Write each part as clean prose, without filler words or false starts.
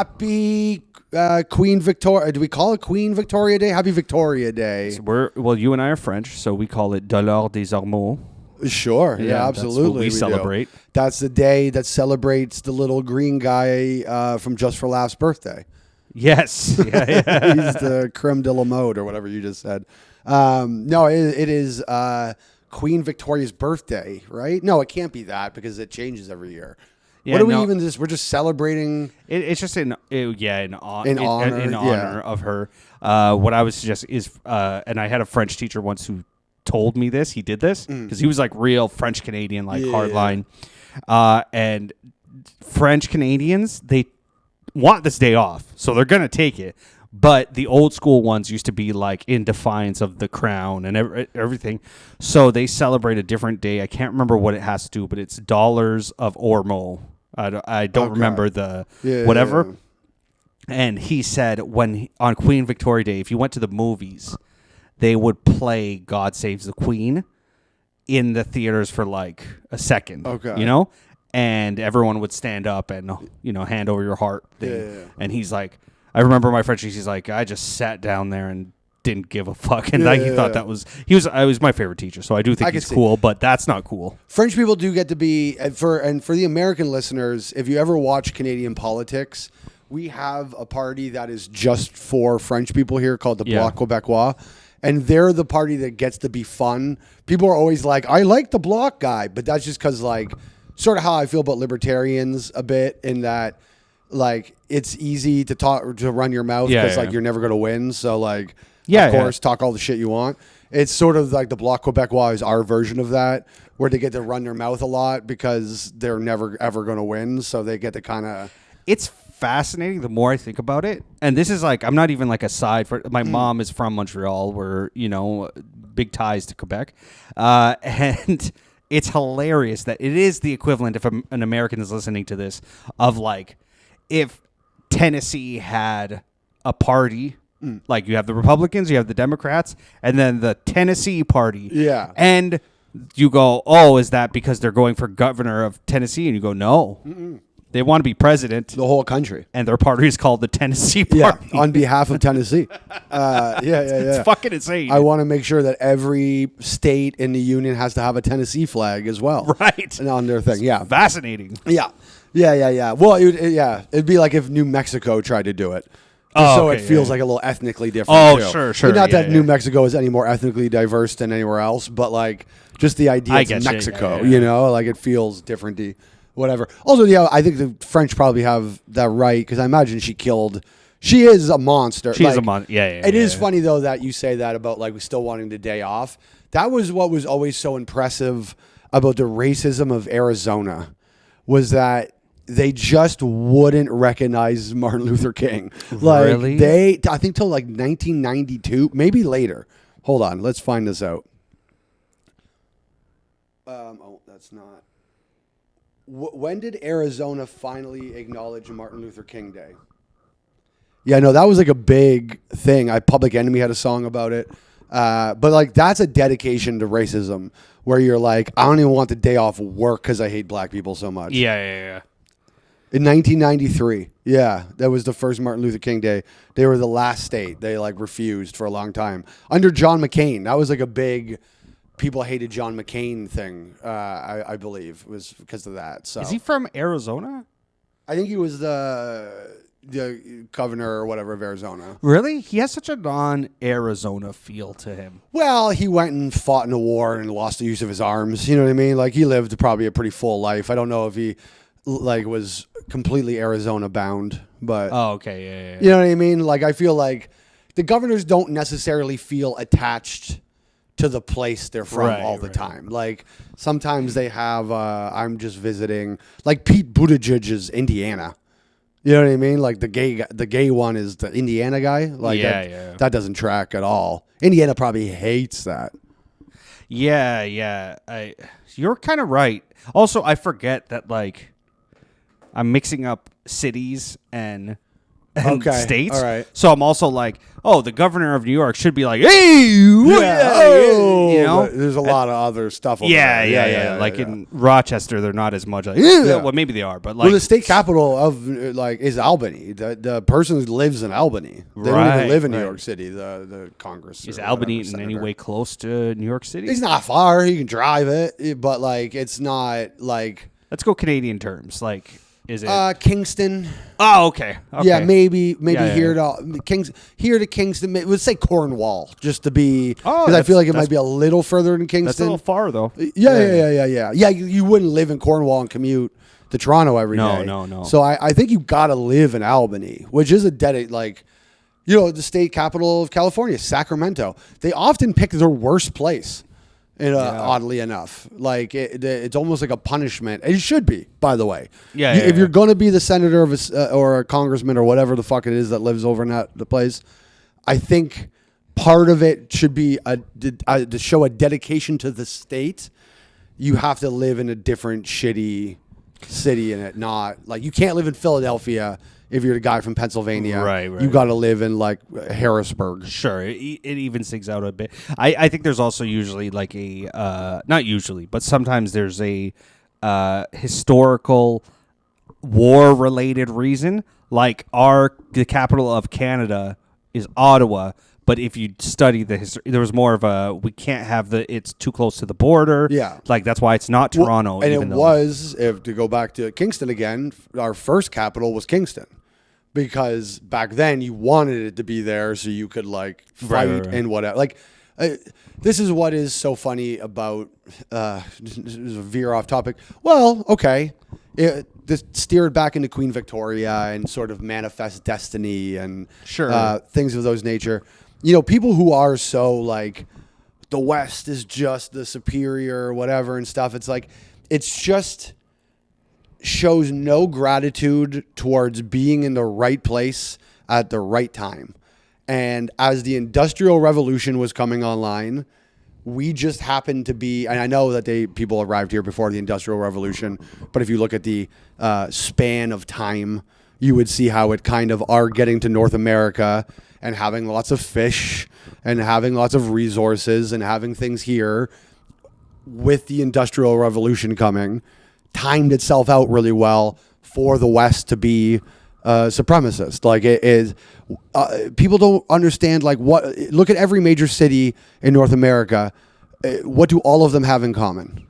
happy Queen Victoria. Do we call it Queen Victoria Day? Happy Victoria Day. So you and I are French, so we call it de l'or des Ormeaux. Sure. Yeah, absolutely. That's what we celebrate. Do. That's the day that celebrates the little green guy from Just for Laughs' birthday. Yes. He's the creme de la mode or whatever you just said. No, it is Queen Victoria's birthday, right? No, it can't be that because it changes every year. Yeah, what are we even just? We're just celebrating. It's just in honor of her. What I would suggest is, and I had a French teacher once who told me this. He did this because he was like real French Canadian, like hardline. And French Canadians, they want this day off, so they're gonna take it. But the old school ones used to be like in defiance of the crown and everything. So they celebrate a different day. I can't remember what it has to do, but it's dollars of Ormeaux. I don't remember the whatever. Yeah. And he said on Queen Victoria Day, if you went to the movies, they would play God Saves the Queen in the theaters for like a second. Okay. You know? And everyone would stand up and, hand over your heart thing. Yeah. And he's like, I remember my French. He's like, I just sat down there and didn't give a fuck, and he thought that was I was my favorite teacher, so I do think he's cool, but that's not cool. French people do get to be for the American listeners. If you ever watch Canadian politics, we have a party that is just for French people here called the Bloc Québécois, and they're the party that gets to be fun. People are always like, I like the Bloc guy, but that's just because like sort of how I feel about libertarians a bit in that. Like it's easy to run your mouth because like you're never going to win. So like, of course, talk all the shit you want. It's sort of like the Bloc Québécois is our version of that, where they get to run their mouth a lot because they're never ever going to win. So they get to kind of. It's fascinating the more I think about it, and this is like I'm not even like a side for my mom is from Montreal, where big ties to Quebec, and. It's hilarious that it is the equivalent if an American is listening to this of like. If Tennessee had a party, like you have the Republicans, you have the Democrats, and then the Tennessee party. Yeah. And you go, oh, is that because they're going for governor of Tennessee? And you go, no. Mm-mm. They want to be president. The whole country. And their party is called the Tennessee Party. Yeah, on behalf of Tennessee. It's fucking insane. I want to make sure that every state in the union has to have a Tennessee flag as well. Right. And on their thing, Fascinating. Yeah. Yeah. Well, it'd be like if New Mexico tried to do it. It feels like a little ethnically different. Oh, too. Sure. Not that New Mexico is any more ethnically diverse than anywhere else, but like just the idea it's Mexico, like it feels different. Whatever. Also, I think the French probably have that right because I imagine she is a monster. She's a monster. It is funny though that you say that about like we still wanting the day off. That was what was always so impressive about the racism of Arizona was that they just wouldn't recognize Martin Luther King. Like really? I think till like 1992, maybe later. Hold on, let's find this out. That's not. When did Arizona finally acknowledge Martin Luther King Day? Yeah, no, that was like a big thing. Public Enemy had a song about it. But like that's a dedication to racism where you're like, I don't even want the day off work because I hate black people so much. Yeah. In 1993, that was the first Martin Luther King Day. They were the last state. They like refused for a long time. Under John McCain, that was like a big people hated John McCain thing, I believe. It was because of that. So is he from Arizona? I think he was the governor or whatever of Arizona. Really? He has such a non-Arizona feel to him. Well, he went and fought in a war and lost the use of his arms. You know what I mean? Like he lived probably a pretty full life. I don't know if he like was completely Arizona bound, but okay, yeah. You know what I mean? Like I feel like the governors don't necessarily feel attached to the place they're from all the time. Like sometimes they have I'm just visiting like Pete Buttigieg is Indiana. You know what I mean? Like the gay one is the Indiana guy. Like that doesn't track at all. Indiana probably hates that. Yeah. You're kind of right. Also, I forget that like I'm mixing up cities and and Okay, states. all right. So I'm also like, oh, the governor of New York should be like, hey, you know, but there's a lot of other stuff over yeah, there. yeah. Like yeah. in Rochester, they're not as much like, well, maybe they are, but like, Well, the state capital of like is Albany. The person lives in Albany. They don't even live in New York City. The Congress is Albany in any way close to New York City? It's not far. You can drive it, but like it's not like. Let's go Canadian terms. Like, is it Kingston? Oh, okay. Yeah, maybe Yeah, here to Kingston. Let's say Cornwall, just to be because I feel like it might be a little further than Kingston. That's a little far though. Yeah. You wouldn't live in Cornwall and commute to Toronto every day. No. So I think you got to live in Albany, which is the state capital of California, Sacramento. They often pick their worst place. Oddly enough, like it's almost like a punishment. It should be, by the way. If you're going to be the senator of or a congressman or whatever the fuck it is that lives over in the place, I think part of it should be to show a dedication to the state. You have to live in a different shitty city in it. Not like you can't live in Philadelphia. If you're the guy from Pennsylvania, right. You got to live in like Harrisburg. Sure, it even sings out a bit. I think there's also usually like a not usually, but sometimes there's a historical war-related reason. Like the capital of Canada is Ottawa, but if you study the history, there was more of we can't have it's too close to the border. Yeah, like that's why it's not Toronto. If to go back to Kingston again, our first capital was Kingston. Because back then you wanted it to be there so you could like fight and whatever. Like this is what is so funny about this is a veer off topic. Well, okay, this steered back into Queen Victoria and sort of manifest destiny and things of those nature. You know, people who are so like the West is just the superior whatever and stuff. It's like it's just. Shows no gratitude towards being in the right place at the right time. And as the Industrial Revolution was coming online, we just happened to be, and I know that people arrived here before the Industrial Revolution, but if you look at the span of time, you would see how it kind of are getting to North America and having lots of fish and having lots of resources and having things here with the Industrial Revolution coming. Timed itself out really well for the West to be supremacist. Like it is, people don't understand. Like what? Look at every major city in North America. What do all of them have in common?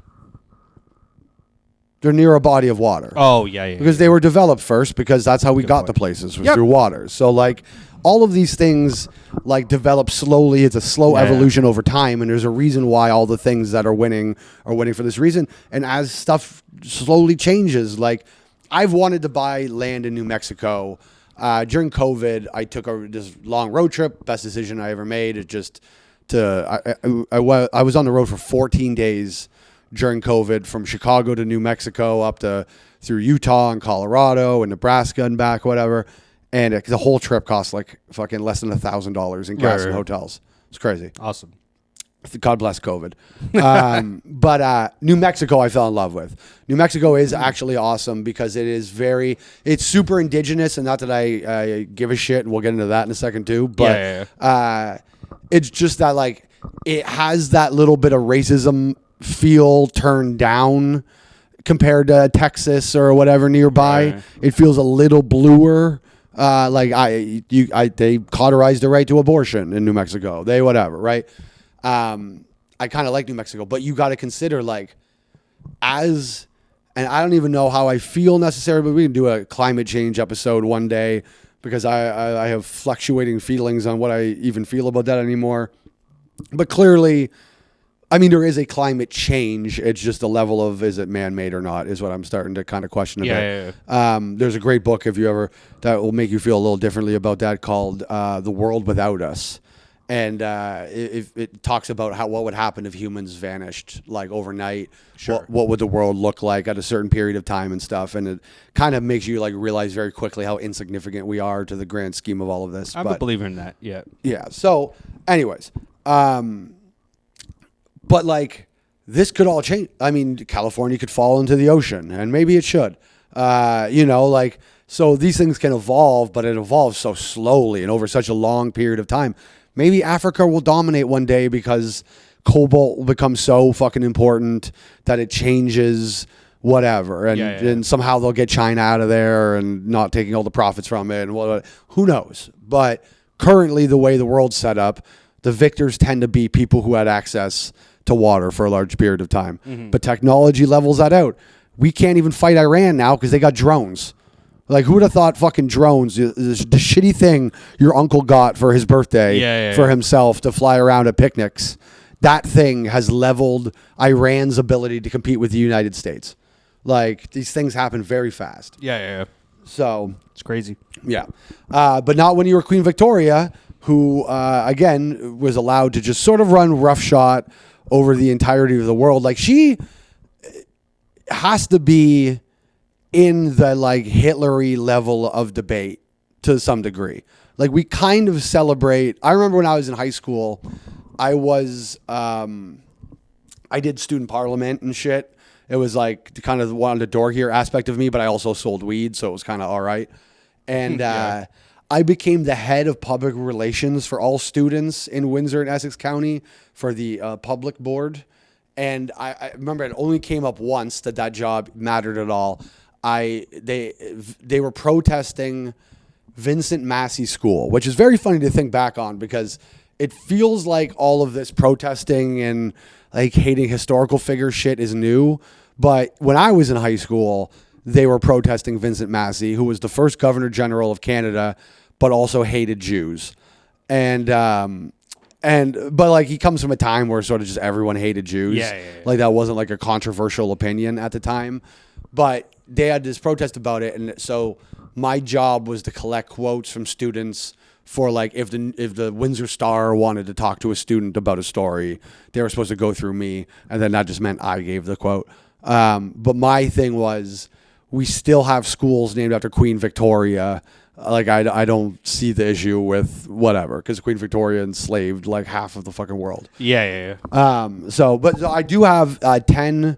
They're near a body of water. Oh yeah. Because they were developed first. Because that's how we got to places was through water. So like all of these things like develop slowly. It's a slow evolution over time, and there's a reason why all the things that are winning for this reason. And as stuff slowly changes, like I've wanted to buy land in New Mexico. During COVID, I took this long road trip. Best decision I ever made. It just I was on the road for 14 days during COVID from Chicago to New Mexico up to through Utah and Colorado and Nebraska and back, whatever. And the whole trip cost like fucking less than $1,000 in gas and hotels. It's crazy. Awesome. God bless COVID. But New Mexico I fell in love with. New Mexico is actually awesome because it's super indigenous, and not that I give a shit, and we'll get into that in a second too. But it's just that like it has that little bit of racism feel turned down compared to Texas or whatever nearby. Right. It feels a little bluer. They cauterized the right to abortion in New Mexico. They whatever, right? I kind of like New Mexico, but you got to consider and I don't even know how I feel necessarily, but we can do a climate change episode one day because I have fluctuating feelings on what I even feel about that anymore. But clearly, I mean, there is a climate change. It's just the level of is it man-made or not is what I'm starting to kind of question a bit. There's a great book that will make you feel a little differently about that called The World Without Us. And it talks about what would happen if humans vanished like overnight. Sure. What would the world look like at a certain period of time and stuff. And it kind of makes you like realize very quickly how insignificant we are to the grand scheme of all of this. I'm a believer in that. Yeah. Yeah. So anyways, but like this could all change. I mean, California could fall into the ocean, and maybe it should. So these things can evolve, but it evolves so slowly and over such a long period of time. Maybe Africa will dominate one day because cobalt will become so fucking important that it changes whatever. And somehow they'll get China out of there and not taking all the profits from it. And who knows? But currently, the way the world's set up, the victors tend to be people who had access to water for a large period of time. Mm-hmm. But technology levels that out. We can't even fight Iran now because they got drones. Like, who would have thought fucking drones, the shitty thing your uncle got for his birthday for himself to fly around at picnics, that thing has leveled Iran's ability to compete with the United States. Like, these things happen very fast. Yeah. So it's crazy. Yeah. But not when you were Queen Victoria, who, again, was allowed to just sort of run roughshod over the entirety of the world. Like, she has to be in the like Hitlery level of debate to some degree. Like, we kind of celebrate. I remember when I was in high school, I did student parliament and shit. It was like the kind of wanted the door here aspect of me, but I also sold weed, so it was kind of all right. And I became the head of public relations for all students in Windsor and Essex County for the public board. And I remember it only came up once that job mattered at all. They were protesting Vincent Massey School, which is very funny to think back on because it feels like all of this protesting and like hating historical figure shit is new. But when I was in high school, they were protesting Vincent Massey, who was the first Governor General of Canada, but also hated Jews. But like he comes from a time where sort of just everyone hated Jews. Yeah. Like that wasn't like a controversial opinion at the time. But they had this protest about it, and so my job was to collect quotes from students for like if the Windsor Star wanted to talk to a student about a story, they were supposed to go through me, and then that just meant I gave the quote. But my thing was, we still have schools named after Queen Victoria. Like I don't see the issue with whatever, because Queen Victoria enslaved like half of the fucking world. Yeah. But I do have 10.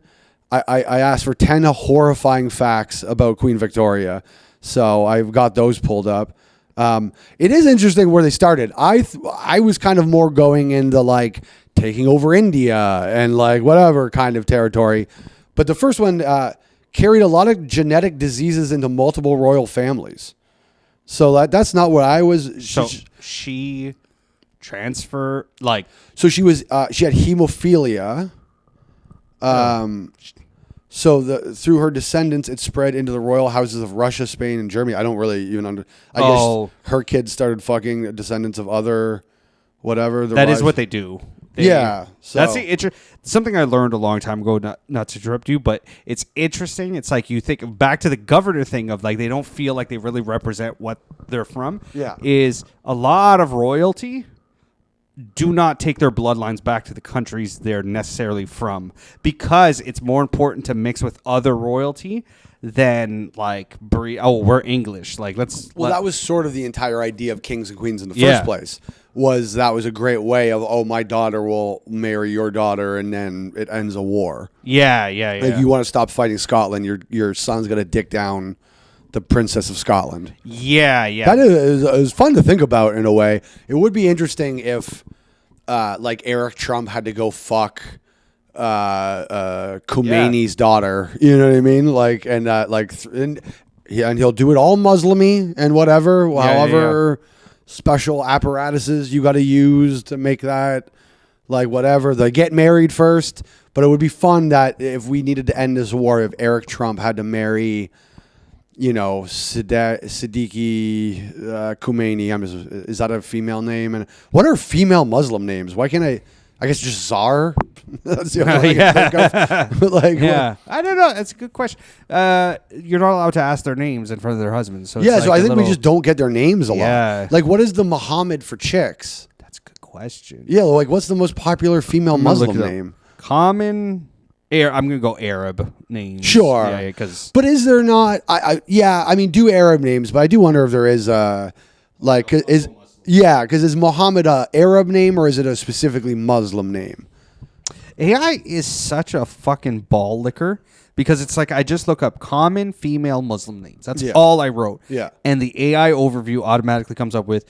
I asked for 10 horrifying facts about Queen Victoria, so I've got those pulled up. It is interesting where they started. I was kind of more going into like taking over India and like whatever kind of territory, but the first one carried a lot of genetic diseases into multiple royal families. So that's not what I was. So she transfer like. So she was. She had hemophilia. So through her descendants, it spread into the royal houses of Russia, Spain, and Germany. I don't really even I guess her kids started fucking descendants of other, whatever. That is what they do. So. That's something I learned a long time ago. Not to interrupt you, but it's interesting. It's like you think back to the governor thing of like they don't feel like they really represent what they're from. Yeah, is a lot of royalty do not take their bloodlines back to the countries they're necessarily from, because it's more important to mix with other royalty than like we're English. Like that was sort of the entire idea of kings and queens in the first place. Was a great way of my daughter will marry your daughter and then it ends a war. Yeah. Like you want to stop fighting Scotland, your son's gonna dick down the Princess of Scotland. Yeah. That is fun to think about in a way. It would be interesting if, like Eric Trump had to go fuck Khomeini's daughter. You know what I mean? Like and he'll do it all Muslim-y and whatever, however special apparatuses you got to use to make that like whatever. They get married first, but it would be fun that if we needed to end this war, if Eric Trump had to marry, Siddiqui Khomeini. Is that a female name? And what are female Muslim names? Why can't I guess just Czar. That's the only thing I can think of. But I don't know. That's a good question. You're not allowed to ask their names in front of their husbands. So so I think we just don't get their names a lot. Like, what is the Muhammad for chicks? That's a good question. Yeah, like what's the most popular female Muslim name? Common. I'm gonna go Arab names. Sure, but is there not? I mean, do Arab names, but I do wonder if there is because is Muhammad a Arab name or is it a specifically Muslim name? AI is such a fucking ball licker because it's like I just look up common female Muslim names. That's all I wrote. Yeah. And the AI overview automatically comes up with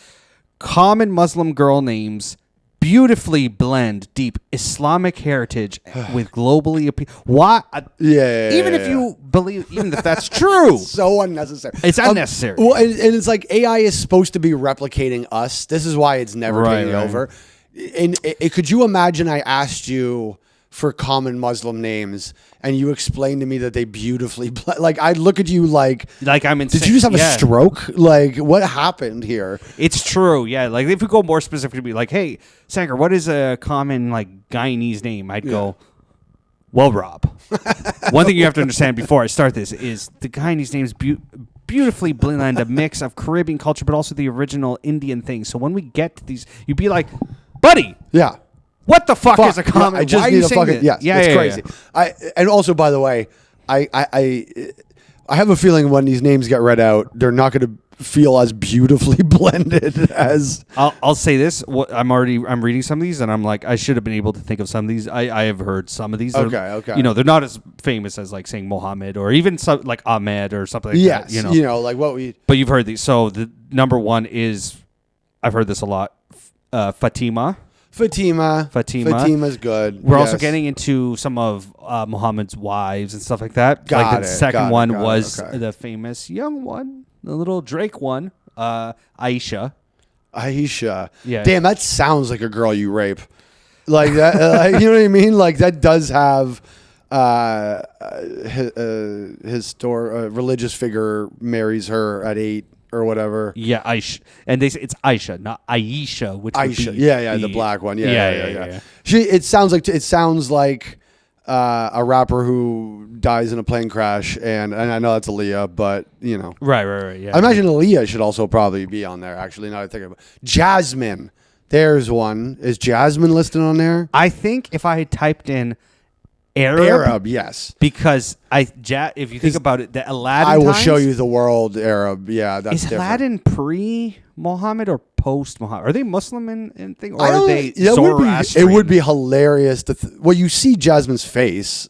common Muslim girl names beautifully blend deep Islamic heritage with globally appeal. Why? Even if you believe, even if that's true. So unnecessary. It's unnecessary. Well, and it's like AI is supposed to be replicating us. This is why it's never getting over. And could you imagine I asked you for common Muslim names and you explained to me that they beautifully like I'd look at you like I'm insane. Did you just have a stroke? Like what happened here? It's true. Yeah. Like if we go more specifically, like, hey, Sanger, what is a common like Guyanese name? I'd go, well, Rob. One thing you have to understand before I start this is the Guyanese names beautifully blend a mix of Caribbean culture, but also the original Indian thing. So when we get to these, you'd be like, buddy. Yeah. What the fuck is a common? I just need a fucking it's crazy. And also, by the way, I have a feeling when these names get read out, they're not going to feel as beautifully blended as. I'll say this: I'm reading some of these, and I'm like, I should have been able to think of some of these. I have heard some of these. Okay. You know, they're not as famous as like saying Mohammed or even some like Ahmed or something like that. You know, like what we. But you've heard these. So the number one is, I've heard this a lot. Fatima. Fatima's good. We're also getting into some of Muhammad's wives and stuff like that. The second one was the famous young one, the little Drake one, Aisha. Yeah. Damn, that sounds like a girl you rape. Like that. You know what I mean? Like that does have his religious figure marries her at 8. Or whatever. Yeah, Aisha. And it's Aisha, not Aisha, which Aisha. Would be the black one. Yeah. It sounds like a rapper who dies in a plane crash, and I know that's Aaliyah, but you know. Right. Yeah. I imagine Aaliyah should also probably be on there. Actually, now that I think about it. Jasmine. There's one. Is Jasmine listed on there? I think if I had typed in Arab, yes. Because if you think about it, the Aladdin. I will show you the world Arab. Yeah, that's is different. Aladdin pre-Muhammad or post-Muhammad? Are they Muslim in thing, or are they Zoroastrian? It would be hilarious to. Well, you see Jasmine's face,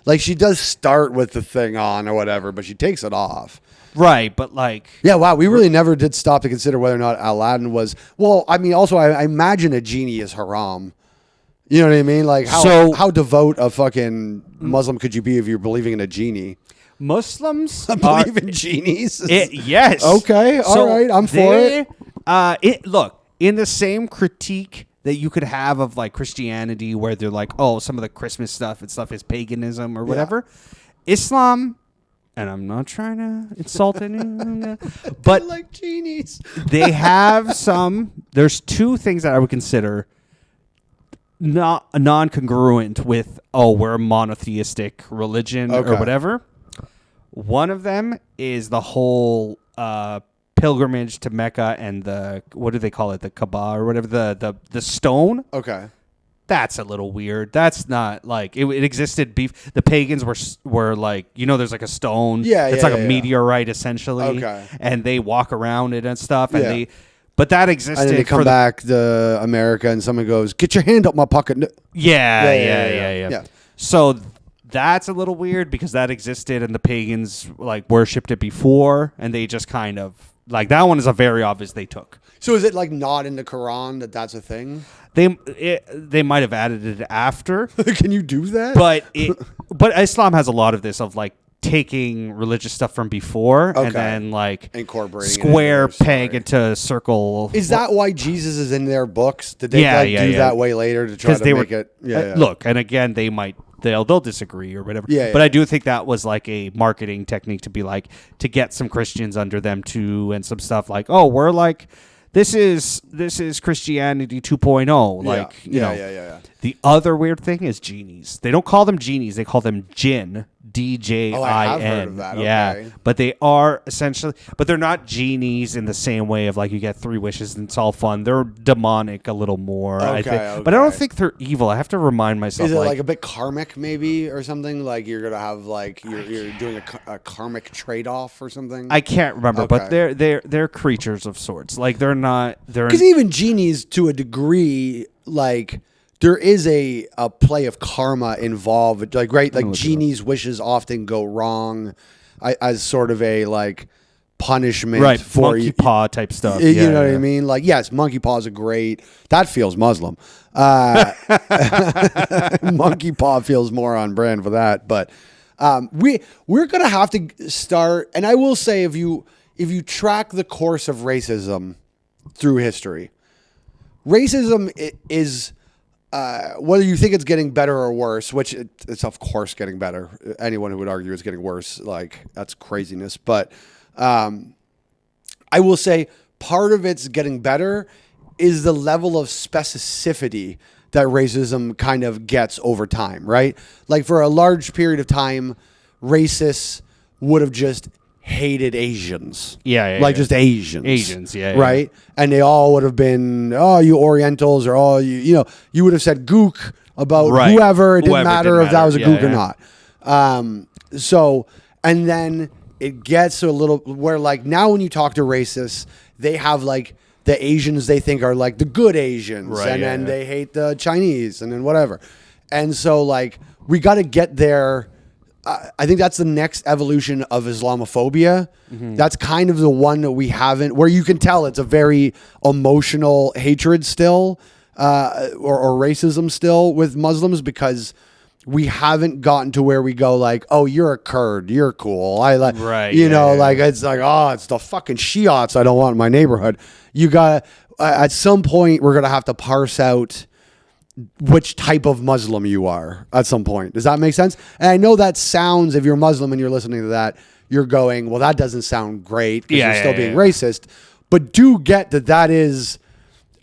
like she does start with the thing on or whatever, but she takes it off. Right, but like. Yeah, wow, we really never did stop to consider whether or not Aladdin was. Well, I mean, also I imagine a genie is haram. You know what I mean? Like, how devout a fucking Muslim could you be if you're believing in a genie? Muslims believe in genies? Yes. Okay, all right, I'm for it. Look, in the same critique that you could have of, like, Christianity, where they're like, oh, some of the Christmas stuff and stuff is paganism or whatever, Islam, and I'm not trying to insult anyone, but like genies. They have there's two things that I would consider not non-congruent with we're a monotheistic religion or whatever. One of them is the whole pilgrimage to Mecca and the what do they call it, the Kaaba or whatever, the stone. Okay, that's a little weird. That's not like it existed. The pagans were like, you know, there's like a stone. It's like a meteorite essentially. Okay, and they walk around it and stuff, and But that existed. And then they come back to America and someone goes, get your hand up my pocket. Yeah. So that's a little weird because that existed and the pagans like worshipped it before and they just kind of like that one is a very obvious they took. So is it like not in the Quran that's a thing? They might have added it after. Can you do that? But Islam has a lot of this of like taking religious stuff from before and then like incorporating square peg into circle. Is that why Jesus is in their books? Did they do that way later to try to make it? Look, and again, they'll disagree or whatever. But I do think that was like a marketing technique to be like to get some Christians under them too, and some stuff like, oh, we're like. This is Christianity 2.0. Like, you know. The other weird thing is genies. They don't call them genies. They call them jinn. DJIN. Oh, I have heard of that. Yeah. Okay. But they are essentially, but they're not genies in the same way of like you get 3 wishes and it's all fun. They're demonic a little more, I think. But I don't think they're evil. I have to remind myself. Is it like a bit karmic maybe or something? Like you're going to have like, you're doing a karmic trade-off or something? I can't remember, but they're creatures of sorts. Like they're not, because even genies to a degree, like, there is a play of karma involved, like right, like genie's wishes often go wrong, as sort of a like punishment, right? For monkey paw type stuff. You know what I mean? Like, yes, monkey paws are great. That feels Muslim. Monkey paw feels more on brand for that. But we're gonna have to start. And I will say, if you track the course of racism through history, racism is. Whether you think it's getting better or worse, which it's of course getting better. Anyone who would argue it's getting worse, like, that's craziness. But I will say part of it's getting better is the level of specificity that racism kind of gets over time, right? Like, for a large period of time, racists would have just hated Asians. Just Asians. Right? And they all would have been, oh, you Orientals, or oh, you would have said gook about whoever. It didn't matter if that was a gook or not. So, and then it gets a little where, like, now when you talk to racists, they have like the Asians they think are like the good Asians, and then they hate the Chinese, and then whatever. And so, like, we got to get there. I think that's the next evolution of Islamophobia. Mm-hmm. That's kind of the one that we haven't, where you can tell it's a very emotional hatred still, or racism still with Muslims, because we haven't gotten to where we go like, oh, you're a Kurd, you're cool. I like, like, it's like, oh, it's the fucking Shiites I don't want in my neighborhood. You got at some point we're gonna have to parse out which type of Muslim you are at some point. Does that make sense? And I know that sounds, if you're Muslim and you're listening to that, you're going, well, that doesn't sound great because you're still being racist. But do get that is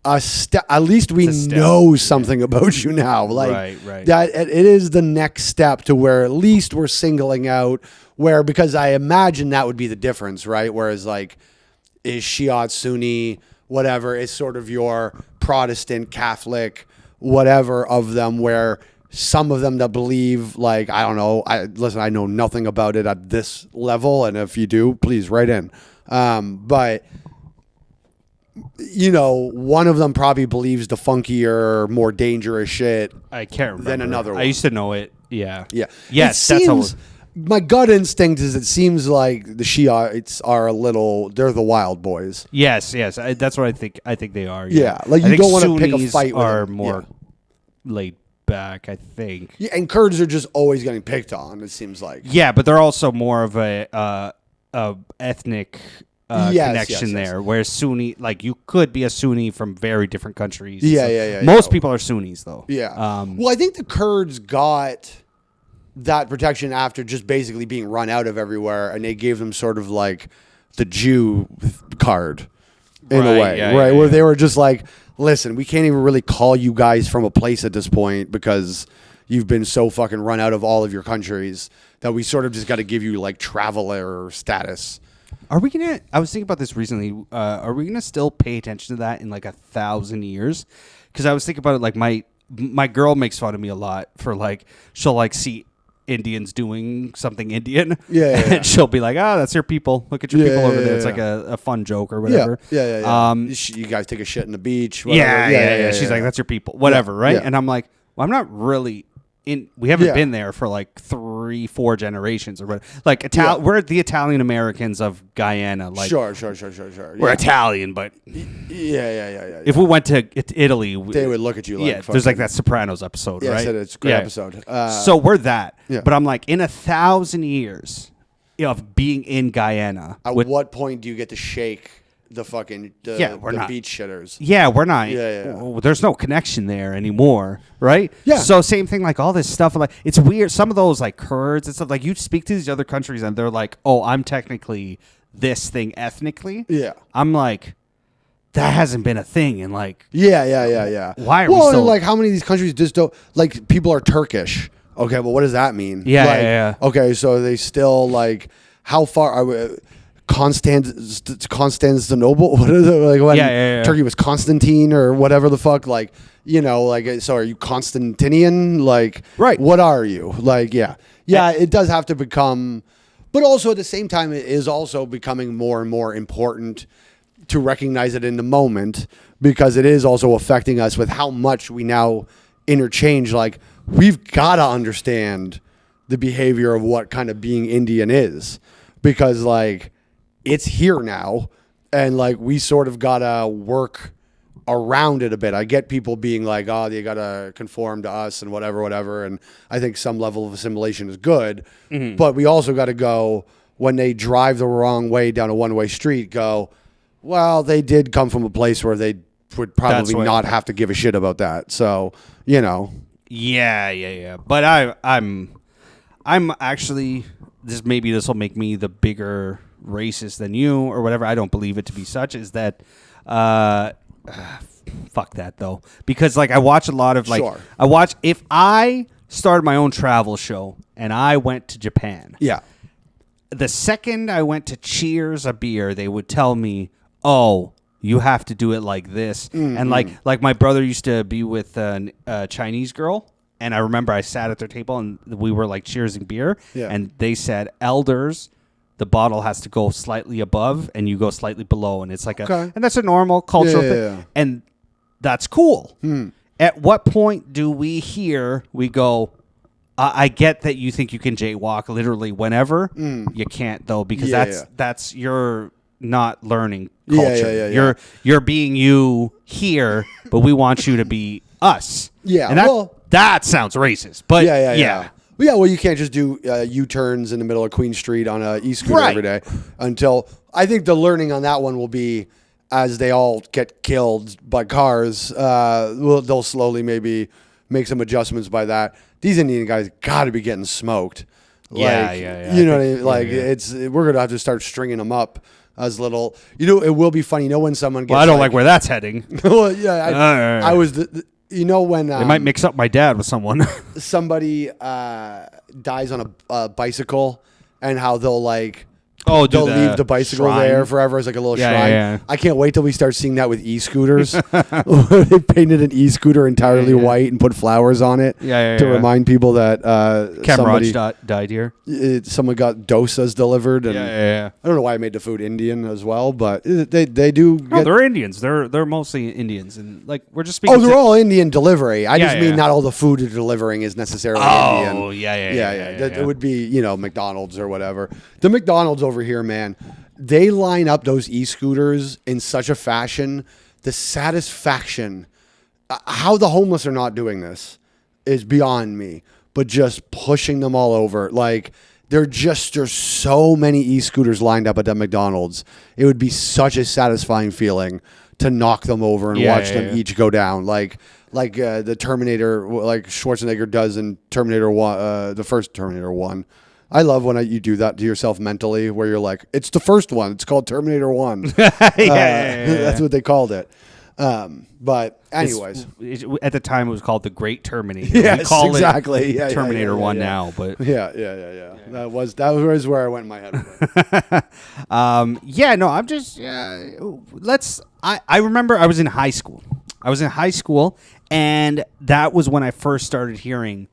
a step. At least we know something about you now. Like, that it is the next step to where at least we're singling out because I imagine that would be the difference, right? Whereas, like, is Shiite, Sunni, whatever, is sort of your Protestant, Catholic, whatever of them, where some of them that believe, like, I don't know, I know nothing about it at this level, and if you do, please write in. But one of them probably believes the funkier, more dangerous shit. I can't remember than another one. I used to know it. Yeah. Yes, that's how. My gut instinct is it seems like the Shiites are they're the wild boys. Yes. That's what I think. I think they are. Yeah, like, you don't want to pick a fight with them. Are more laid back, I think. Yeah, and Kurds are just always getting picked on, it seems like. Yeah, but they're also more of a ethnic connection there, where Sunni, like, you could be a Sunni from very different countries. Most people are Sunnis, though. Yeah. Well, I think the Kurds got that protection after just basically being run out of everywhere, and they gave them sort of like the Jew card in a way, where they were just like, listen, we can't even really call you guys from a place at this point because you've been so fucking run out of all of your countries that we sort of just got to give you like traveler status. Are we gonna? I was thinking about this recently. Are we gonna still pay attention to that in like 1,000 years? Because I was thinking about it. Like, my girl makes fun of me a lot for, like, she'll like see Indians doing something Indian, and she'll be like, that's your people. Look at your people over there. It's like a fun joke or whatever. You guys take a shit in the beach. Yeah. She's like, that's your people, whatever, right? And I'm like, well, I'm not really in. We haven't been there for like 3-4 generations or whatever. Like, we're the Italian Americans of Guyana. Like, sure. We're Italian, but if we went to Italy, they would look at you like, there's like that Sopranos episode, right? Yes, it's a great episode. So we're that. But I'm like, in 1,000 years of being in Guyana, at what point do you get to shake the fucking the beach shitters? Yeah, we're not. There's no connection there anymore, right? Yeah. So same thing, like all this stuff, like, it's weird. Some of those, like, Kurds and stuff, like, you speak to these other countries and they're like, oh, I'm technically this thing ethnically. Yeah. I'm like, that hasn't been a thing in like. Yeah. Why are we still, like, how many of these countries just don't, like, people are Turkish? Okay, well, what does that mean? Yeah. Okay, so they still, like, how far are we? Constantinople? What is it? Like, when Turkey was Constantine or whatever the fuck? Like, like, so are you Constantinian? Like, right. What are you? Like, it does have to become, but also at the same time, it is also becoming more and more important to recognize it in the moment, because it is also affecting us with how much we now interchange. Like, we've got to understand the behavior of what kind of being Indian is, because like it's here now, and like we sort of got to work around it a bit. I get people being like, oh, you got to conform to us and whatever. And I think some level of assimilation is good, but we also got to go, when they drive the wrong way down a one-way street, go, well, they did come from a place where they would probably not have to give a shit about that. So, you know. Yeah. But I'm actually, this will make me the bigger racist than you or whatever. I don't believe it to be such. Is that fuck that though, because like I watch a lot of like if I started my own travel show and I went to Japan, the second I went to Cheers a beer, they would tell me, oh, you have to do it like this. And like my brother used to be with a Chinese girl, and I remember I sat at their table and we were like cheersing beer, and they said, elders, the bottle has to go slightly above and you go slightly below, and it's like and that's a normal cultural thing. And that's cool. At what point do we go, I get that you think you can jaywalk literally whenever. You can't though, because that's you're not learning culture. You're being you here, but we want you to be us. And that sounds racist. But well, you can't just do U-turns in the middle of Queen Street on a e-scooter every day. Until I think the learning on that one will be, as they all get killed by cars, they'll slowly maybe make some adjustments by that. These Indian guys got to be getting smoked. You know what I mean? Like we're gonna have to start stringing them up as little. You know, it will be funny. You know, when someone gets. Well, I don't like where that's heading. Well, I was. You know, when they might mix up my dad with someone. Somebody dies on a bicycle, and how they'll like. They'll leave the bicycle there forever as like a little shrine. Yeah. I can't wait till we start seeing that with e-scooters. They painted an e-scooter entirely white and put flowers on it to remind people that somebody died here. Someone got dosas delivered. And I don't know why I made the food Indian as well, but they do. They're Indians. They're mostly Indians, and like we're just speaking. They're all Indian delivery. I just mean not all the food they're delivering is necessarily Indian. Oh, yeah. It would be McDonald's or whatever. The McDonald's over here, man, they line up those e-scooters in such a fashion. The satisfaction, how the homeless are not doing this is beyond me, but just pushing them all over. Like there's so many e-scooters lined up at that McDonald's. It would be such a satisfying feeling to knock them over and watch them each go down. Like the Terminator, like Schwarzenegger does in Terminator 1, the first Terminator 1. I love when you do that to yourself mentally, where you're like, it's the first one. It's called Terminator 1. That's what they called it. But anyways. At the time, it was called The Great Terminator. Yes, exactly. Terminator 1 now. But That was where I went in my head. I'm just, I remember I was in high school. And that was when I first started hearing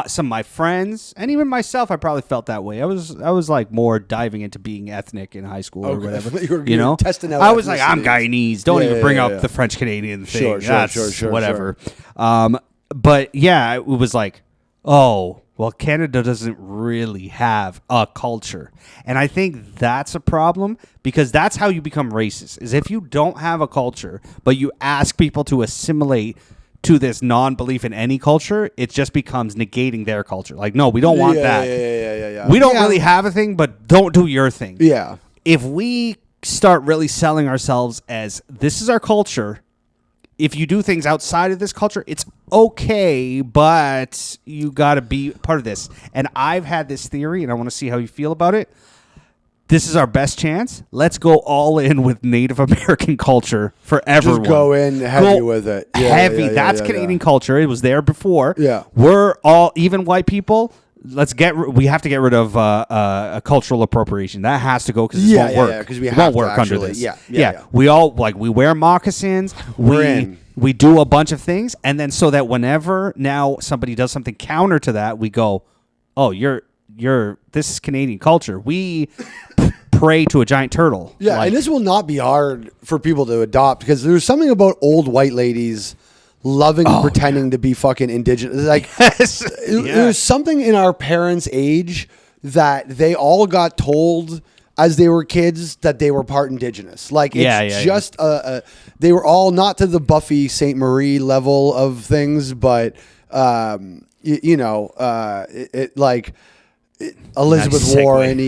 some of my friends and even myself. I probably felt that way. I was like more diving into being ethnic in high school or whatever. you know, testing out. I was like, I'm Guyanese. Don't even bring up the French Canadian thing. Sure, whatever. But yeah, it was like, oh, well, Canada doesn't really have a culture, and I think that's a problem, because that's how you become racist. Is if you don't have a culture, but you ask people to assimilate to this non-belief in any culture, it just becomes negating their culture. Like, no, we don't want that. Yeah. We don't really have a thing, but don't do your thing. Yeah. If we start really selling ourselves as this is our culture, if you do things outside of this culture, it's okay, but you got to be part of this. And I've had this theory, and I want to see how you feel about it. This is our best chance. Let's go all in with Native American culture for everyone. Just go in heavy with it. Heavy. That's Canadian culture. It was there before. Yeah. We're all, even white people, we have to get rid of a cultural appropriation. That has to go, because it won't work. Because we have to actually, under this. Yeah. We all, we wear moccasins. We do a bunch of things. And then so that whenever now somebody does something counter to that, we go, oh, this is Canadian culture. We pray to a giant turtle. Yeah, and this will not be hard for people to adopt, because there's something about old white ladies loving and pretending to be fucking indigenous. Like it was something in our parents' age that they all got told as they were kids that they were part indigenous. Like it's just they were all not to the Buffy St. Marie level of things, but Elizabeth Warren,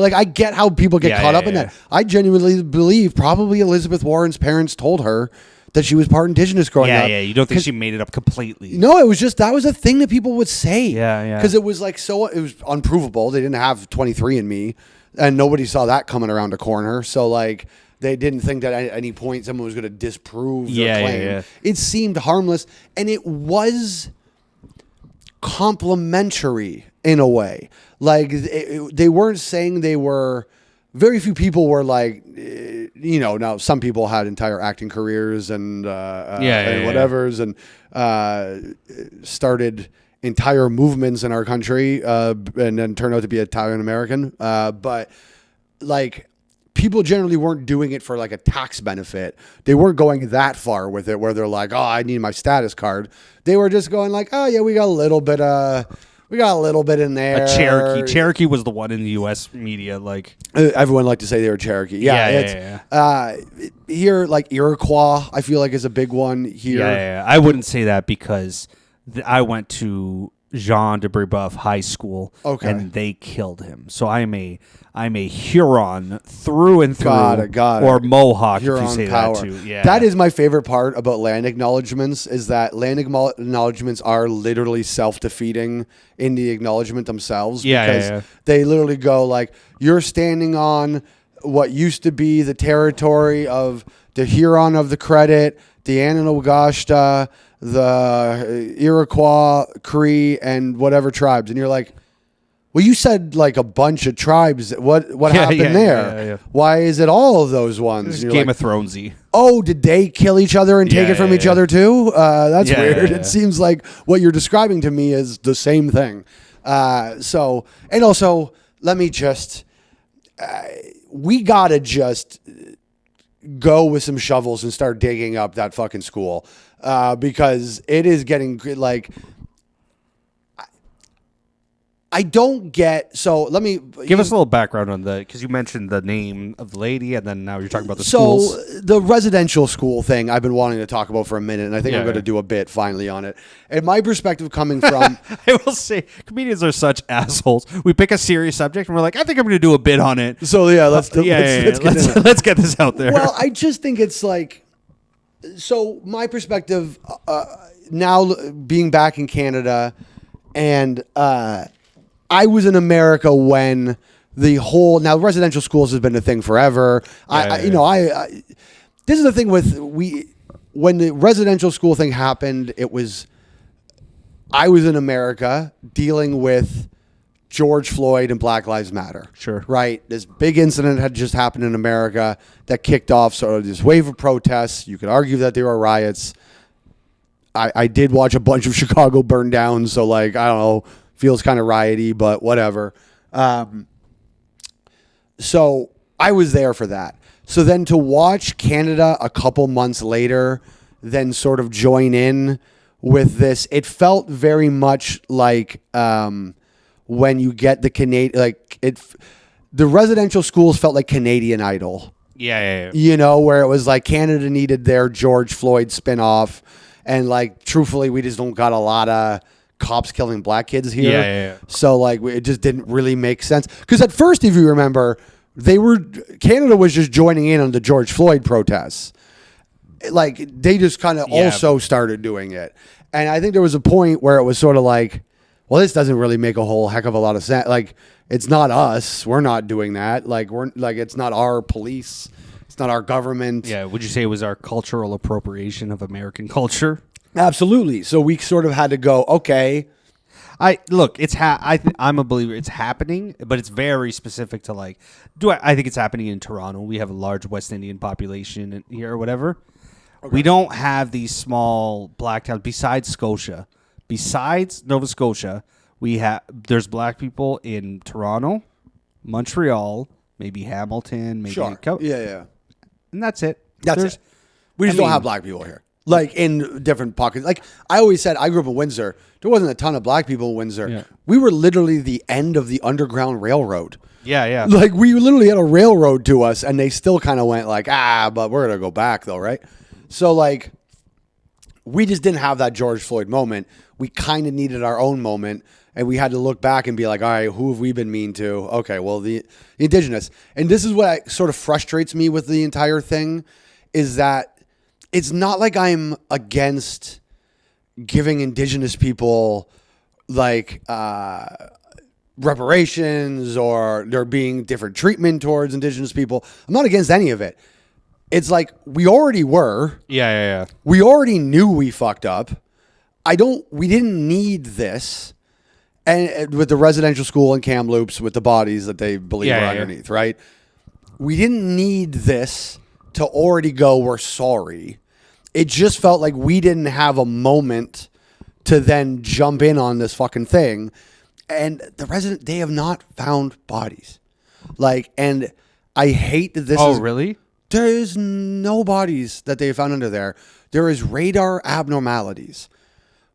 like I get how people get caught up in that. I genuinely believe probably Elizabeth Warren's parents told her that she was part indigenous growing up. Yeah, you don't think she made it up completely? No, it was just that was a thing that people would say. Yeah. Because it was like it was unprovable. They didn't have 23andMe, and nobody saw that coming around a corner. So like they didn't think that at any point someone was going to disprove their claim. Yeah. It seemed harmless, and it was complimentary in a way. Like they weren't saying they were. Very few people were like, now some people had entire acting careers and whatevers and started entire movements in our country and then turned out to be Italian American. But like people generally weren't doing it for like a tax benefit. They weren't going that far with it where they're like, oh, I need my status card. They were just going like, oh yeah, we got a little bit in there. A Cherokee. Cherokee was the one in the U.S. media. Like everyone liked to say they were Cherokee. Yeah. Here, like Iroquois, I feel like is a big one here. Yeah. I wouldn't say that because I went to Jean de Brebeuf High School, and they killed him. So I'm a Huron through and through, got it. Or Mohawk, Huron if you say power. that too. Yeah, that is my favorite part about land acknowledgements is that land acknowledgements are literally self-defeating in the acknowledgement themselves. Because they literally go like, you're standing on what used to be the territory of the Huron of the Credit, the Ananogashta, the Iroquois, Cree, and whatever tribes. And you're like, well, you said like a bunch of tribes. What happened there? Yeah. Why is it all of those ones? Game of Thronesy. Oh, did they kill each other and take it from each other too? That's weird. Yeah. It seems like what you're describing to me is the same thing. So, and also, let me just, we gotta just go with some shovels and start digging up that fucking school because it is getting like. I don't get. So let me give us a little background on because you mentioned the name of the lady, and then now you're talking about the schools. So the residential school thing I've been wanting to talk about for a minute, and I think I'm going to do a bit finally on it. And my perspective coming from, I will say, comedians are such assholes. We pick a serious subject, and we're like, I think I'm going to do a bit on it. So yeah, let's get this out there. Well, I just think it's like, so my perspective now being back in Canada, and I was in America when the whole residential schools has been a thing forever. This is the thing with when the residential school thing happened. I was in America dealing with George Floyd and Black Lives Matter. Sure. Right. This big incident had just happened in America that kicked off sort of this wave of protests. You could argue that they were riots. I did watch a bunch of Chicago burn down. So like, I don't know. Feels kind of rioty, but whatever. So I was there for that. So then to watch Canada a couple months later, then sort of join in with this, it felt very much like when you get the Canadian, the residential schools felt like Canadian Idol. Yeah. Where it was like Canada needed their George Floyd spinoff, and like truthfully, we just don't got a lot of cops killing black kids here. Yeah. So like it just didn't really make sense. Because at first, if you remember, Canada was just joining in on the George Floyd protests. Like they just kind of also started doing it. And I think there was a point where it was sort of like, well, this doesn't really make a whole heck of a lot of sense. Like it's not us. We're not doing that. Like it's not our police. It's not our government. Yeah. Would you say it was our cultural appropriation of American culture? Absolutely. So we sort of had to go, okay. I'm a believer it's happening, but it's very specific to like, I think it's happening in Toronto. We have a large West Indian population here or whatever. Okay. We don't have these small black towns besides Scotia. Besides Nova Scotia, there's black people in Toronto, Montreal, maybe Hamilton, maybe sure. Yeah. And that's it. We just don't have black people here. like in different pockets. Like I always said, I grew up in Windsor. There wasn't a ton of black people in Windsor. Yeah. We were literally the end of the Underground Railroad. Yeah. Like we literally had a railroad to us, and they still kind of went like, but we're gonna go back though, right? So like, we just didn't have that George Floyd moment. We kind of needed our own moment, and we had to look back and be like, all right, who have we been mean to? Okay, well, the indigenous. And this is what sort of frustrates me with the entire thing, is that it's not like I'm against giving indigenous people like reparations or there being different treatment towards indigenous people. I'm not against any of it. It's like we already were. Yeah. We already knew we fucked up. We didn't need this. And with the residential school in Kamloops with the bodies that they believe are underneath, right? We didn't need this to already go, we're sorry. It just felt like we didn't have a moment to then jump in on this fucking thing. And they have not found bodies. Like, and I hate that this is... Oh, really? There is no bodies that they found under there. There is radar abnormalities.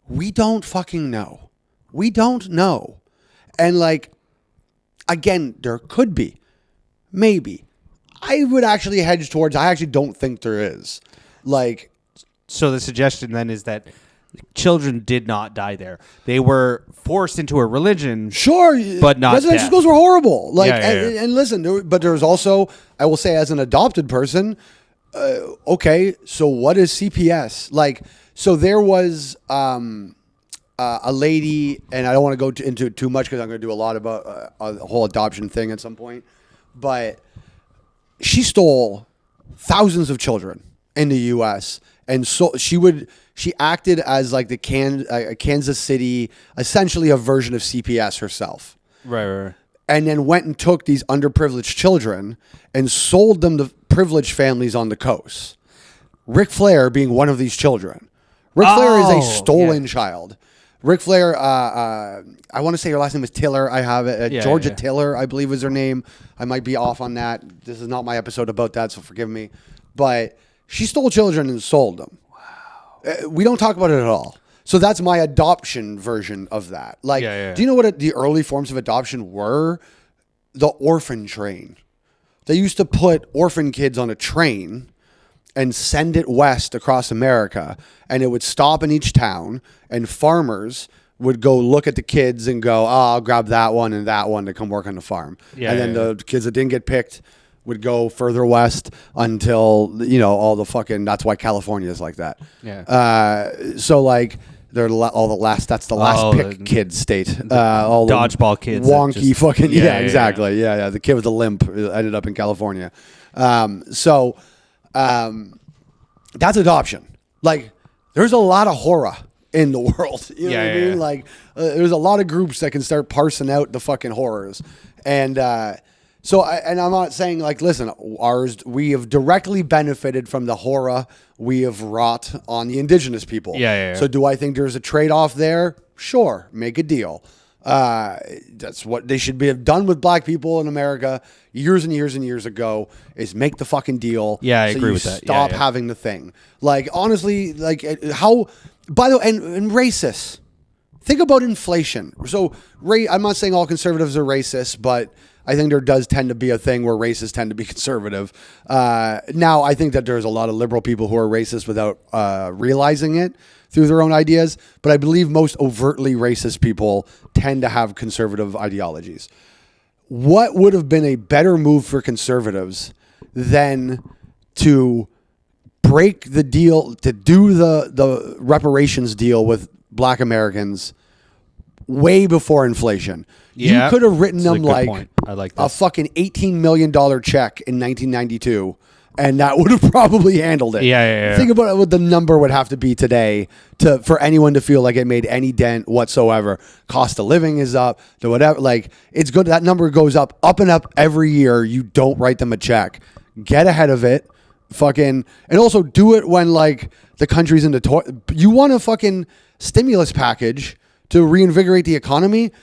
We don't fucking know. We don't know. And like, again, there could be. Maybe. I would actually hedge towards, I actually don't think there is. Like... So the suggestion then is that children did not die there. They were forced into a religion. Sure, but not residential death. schools were horrible. Like, Yeah. And listen, but there's also, I will say, as an adopted person, okay, so what is CPS? Like, so there was a lady, and I don't want to go into too much because I'm going to do a lot about a whole adoption thing at some point, but she stole thousands of children in the U.S. And so she acted as like the Kansas City, essentially a version of CPS herself. Right. And then went and took these underprivileged children and sold them to privileged families on the coast. Ric Flair being one of these children. Ric Flair is a stolen child. Ric Flair, I want to say her last name is Tiller. I have it. Georgia Tiller, I believe is her name. I might be off on that. This is not my episode about that, so forgive me. But she stole children and sold them. Wow. We don't talk about it at all. So that's my adoption version of that. Like, do you know what the early forms of adoption were? The orphan train. They used to put orphan kids on a train and send it west across America, and it would stop in each town, and farmers would go look at the kids and go, I'll grab that one and that one to come work on the farm. The kids that didn't get picked would go further west until, all the fucking, that's why California is like that. So like they're that's the last pick kid state. All dodgeball kids. Wonky fucking, exactly. Yeah. The kid with the limp ended up in California. That's adoption. Like there's a lot of horror in the world. You know what I mean? Like there's a lot of groups that can start parsing out the fucking horrors. And, so, I'm not saying like, listen, we have directly benefited from the horror we have wrought on the indigenous people. So do I think there's a trade-off there? Sure. Make a deal. That's what they should have done with black people in America years and years and years ago, is make the fucking deal. Yeah, I agree with that. Stop having the thing. Like, honestly, like how, by the way, and racist. Think about inflation. So I'm not saying all conservatives are racist, but I think there does tend to be a thing where racists tend to be conservative. Now, I think that there's a lot of liberal people who are racist without realizing it through their own ideas. But I believe most overtly racist people tend to have conservative ideologies. What would have been a better move for conservatives than to break the deal, to do the reparations deal with black Americans way before inflation? Yeah, you could have written them like I like a fucking $18 million check in 1992, and that would have probably handled it. Yeah. Think about what the number would have to be today for anyone to feel like it made any dent whatsoever. Cost of living is up, to whatever. Like, it's good. That number goes up and up every year. You don't write them a check. Get ahead of it. Fucking, and also do it when like the country's in the you want a fucking stimulus package to reinvigorate the economy.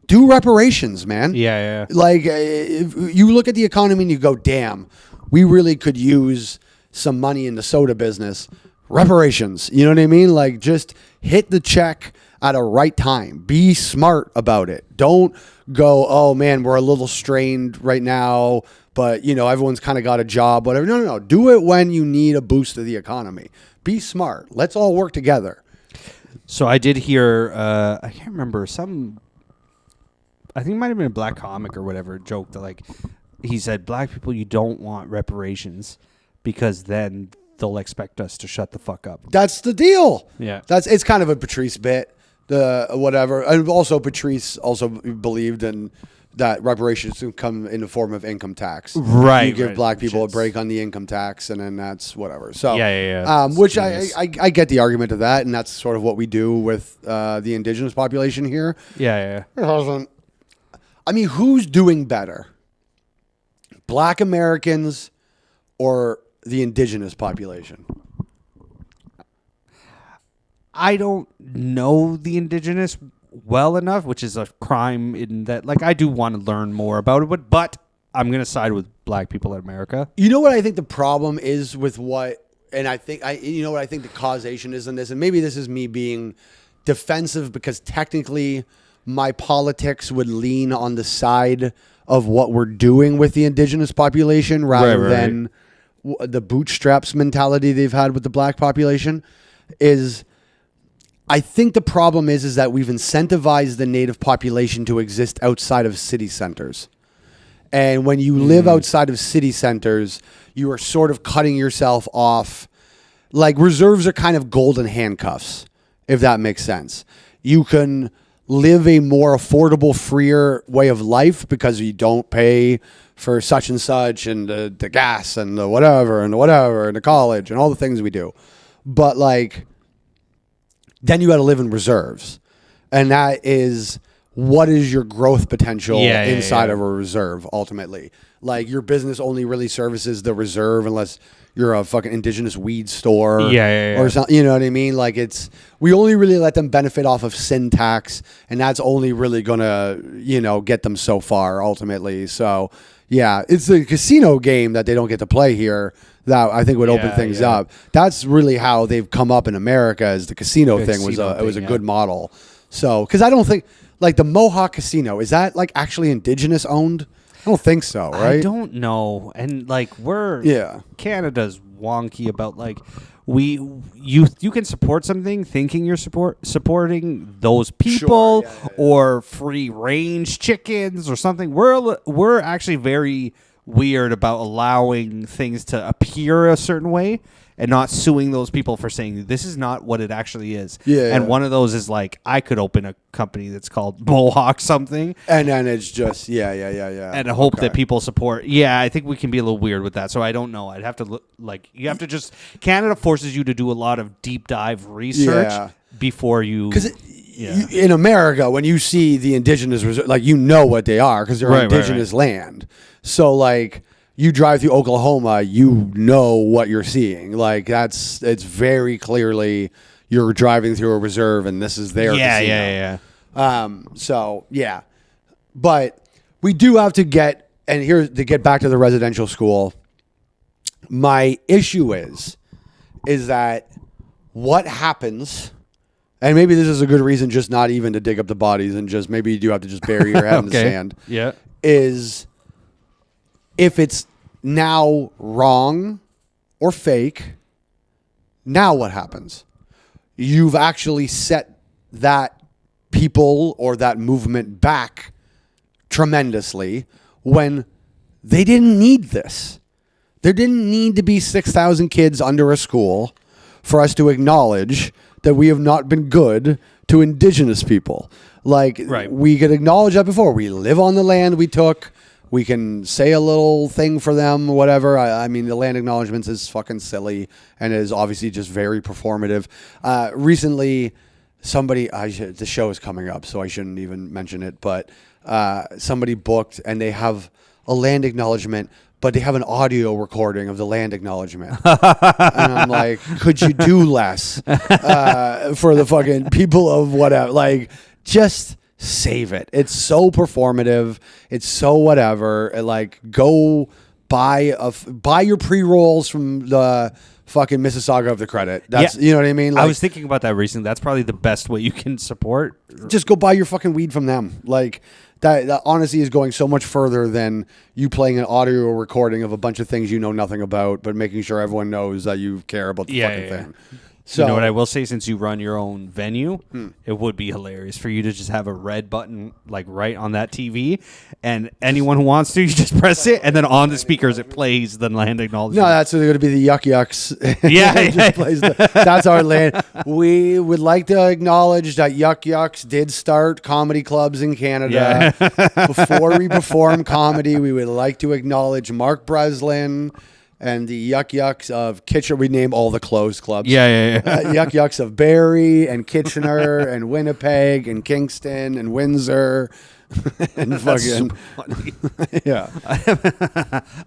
Do reparations, man. Yeah. Like, if you look at the economy and you go, damn, we really could use some money in the soda business. reparations. You know what I mean? Like, just hit the check at a right time. Be smart about it. Don't go, oh man, we're a little strained right now, but everyone's kind of got a job, whatever. No. Do it when you need a boost to the economy. Be smart. Let's all work together. So I did hear, I can't remember, I think it might have been a black comic or whatever, joke that like, he said, black people, you don't want reparations because then they'll expect us to shut the fuck up. That's the deal. Yeah. It's kind of a Patrice bit, the whatever. And also Patrice also believed in that reparations can come in the form of income tax. Right. You give black people a break on the income tax, and then that's whatever. So yeah. Which I get the argument of that, and that's sort of what we do with the indigenous population here. Yeah. I mean, who's doing better? Black Americans or the indigenous population? I don't know the indigenous well enough, which is a crime in that, like, I do want to learn more about it, but I'm going to side with black people in America. You know what I think the problem is with and I think what I think the causation is in this, and maybe this is me being defensive because technically my politics would lean on the side of what we're doing with the indigenous population rather than the bootstraps mentality they've had with the black population. I think the problem is that we've incentivized the native population to exist outside of city centers. And when you live outside of city centers, you are sort of cutting yourself off. Like, reserves are kind of golden handcuffs, if that makes sense. You can live a more affordable, freer way of life because you don't pay for such and such and the gas and the whatever and the college and all the things we do. But like, then you got to live in reserves. And that is, what is your growth potential inside of a reserve ultimately? Like, your business only really services the reserve unless you're a fucking indigenous weed store or something. You know what I mean? Like, we only really let them benefit off of sin tax, and that's only really gonna, get them so far ultimately. So yeah, it's the casino game that they don't get to play here that I think would open things up. That's really how they've come up in America, is the casino thing was a good model. So, because I don't think, like, the Mohawk Casino, is that like actually indigenous owned? I don't think so, right? I don't know. And like, Canada's wonky about, like, you can support something thinking you're supporting those people or free range chickens or something. We're actually very weird about allowing things to appear a certain way and not suing those people for saying this is not what it actually is. And one of those is like, I could open a company that's called Mohawk something, and then it's just and hope that people support. I think we can be a little weird with that. So I don't know. I'd have to look. Like, you have to just, Canada forces you to do a lot of deep dive research before you. Because in America, when you see the indigenous reserve, like, what they are because they're indigenous land. So like, you drive through Oklahoma, you know what you're seeing. Like, it's very clearly you're driving through a reserve and this is their casino. So yeah, but we do have to get back to the residential school. My issue is that what happens, and maybe this is a good reason just not even to dig up the bodies and just maybe you do have to just bury your head in the sand. Is if it's now wrong or fake, now what happens? You've actually set that people or that movement back tremendously when they didn't need this. There didn't need to be 6,000 kids under a school for us to acknowledge that we have not been good to indigenous people. Like, we could acknowledge that before. We live on the land we took. We can say a little thing for them, whatever. I mean, the land acknowledgements is fucking silly and is obviously just very performative. Recently, the show is coming up, so I shouldn't even mention it, but somebody booked and they have a land acknowledgement, but they have an audio recording of the land acknowledgement. And I'm like, could you do less for the fucking people of whatever? Like, just save it. It's so performative. It's so whatever. Like, go buy your pre-rolls from the fucking Mississauga of the Credit. That's you know what I mean. I was thinking about that recently. That's probably the best way you can support. Just go buy your fucking weed from them. Like that honestly is going so much further than you playing an audio recording of a bunch of things you know nothing about, but making sure everyone knows that you care about the fucking thing. So, you know what I will say, since you run your own venue, it would be hilarious for you to just have a red button like right on that TV, and anyone who wants to, you just press it, and then on the speakers it plays the land acknowledgement. No, that's going to be the Yuck Yucks. Yeah, that's our land. We would like to acknowledge that Yuck Yucks did start comedy clubs in Canada. Yeah. Before we perform comedy, we would like to acknowledge Mark Breslin and the Yuck Yucks of Kitchener. We name all the closed clubs. Yeah. Yuck Yucks of Barrie and Kitchener and Winnipeg and Kingston and Windsor. And fucking yeah.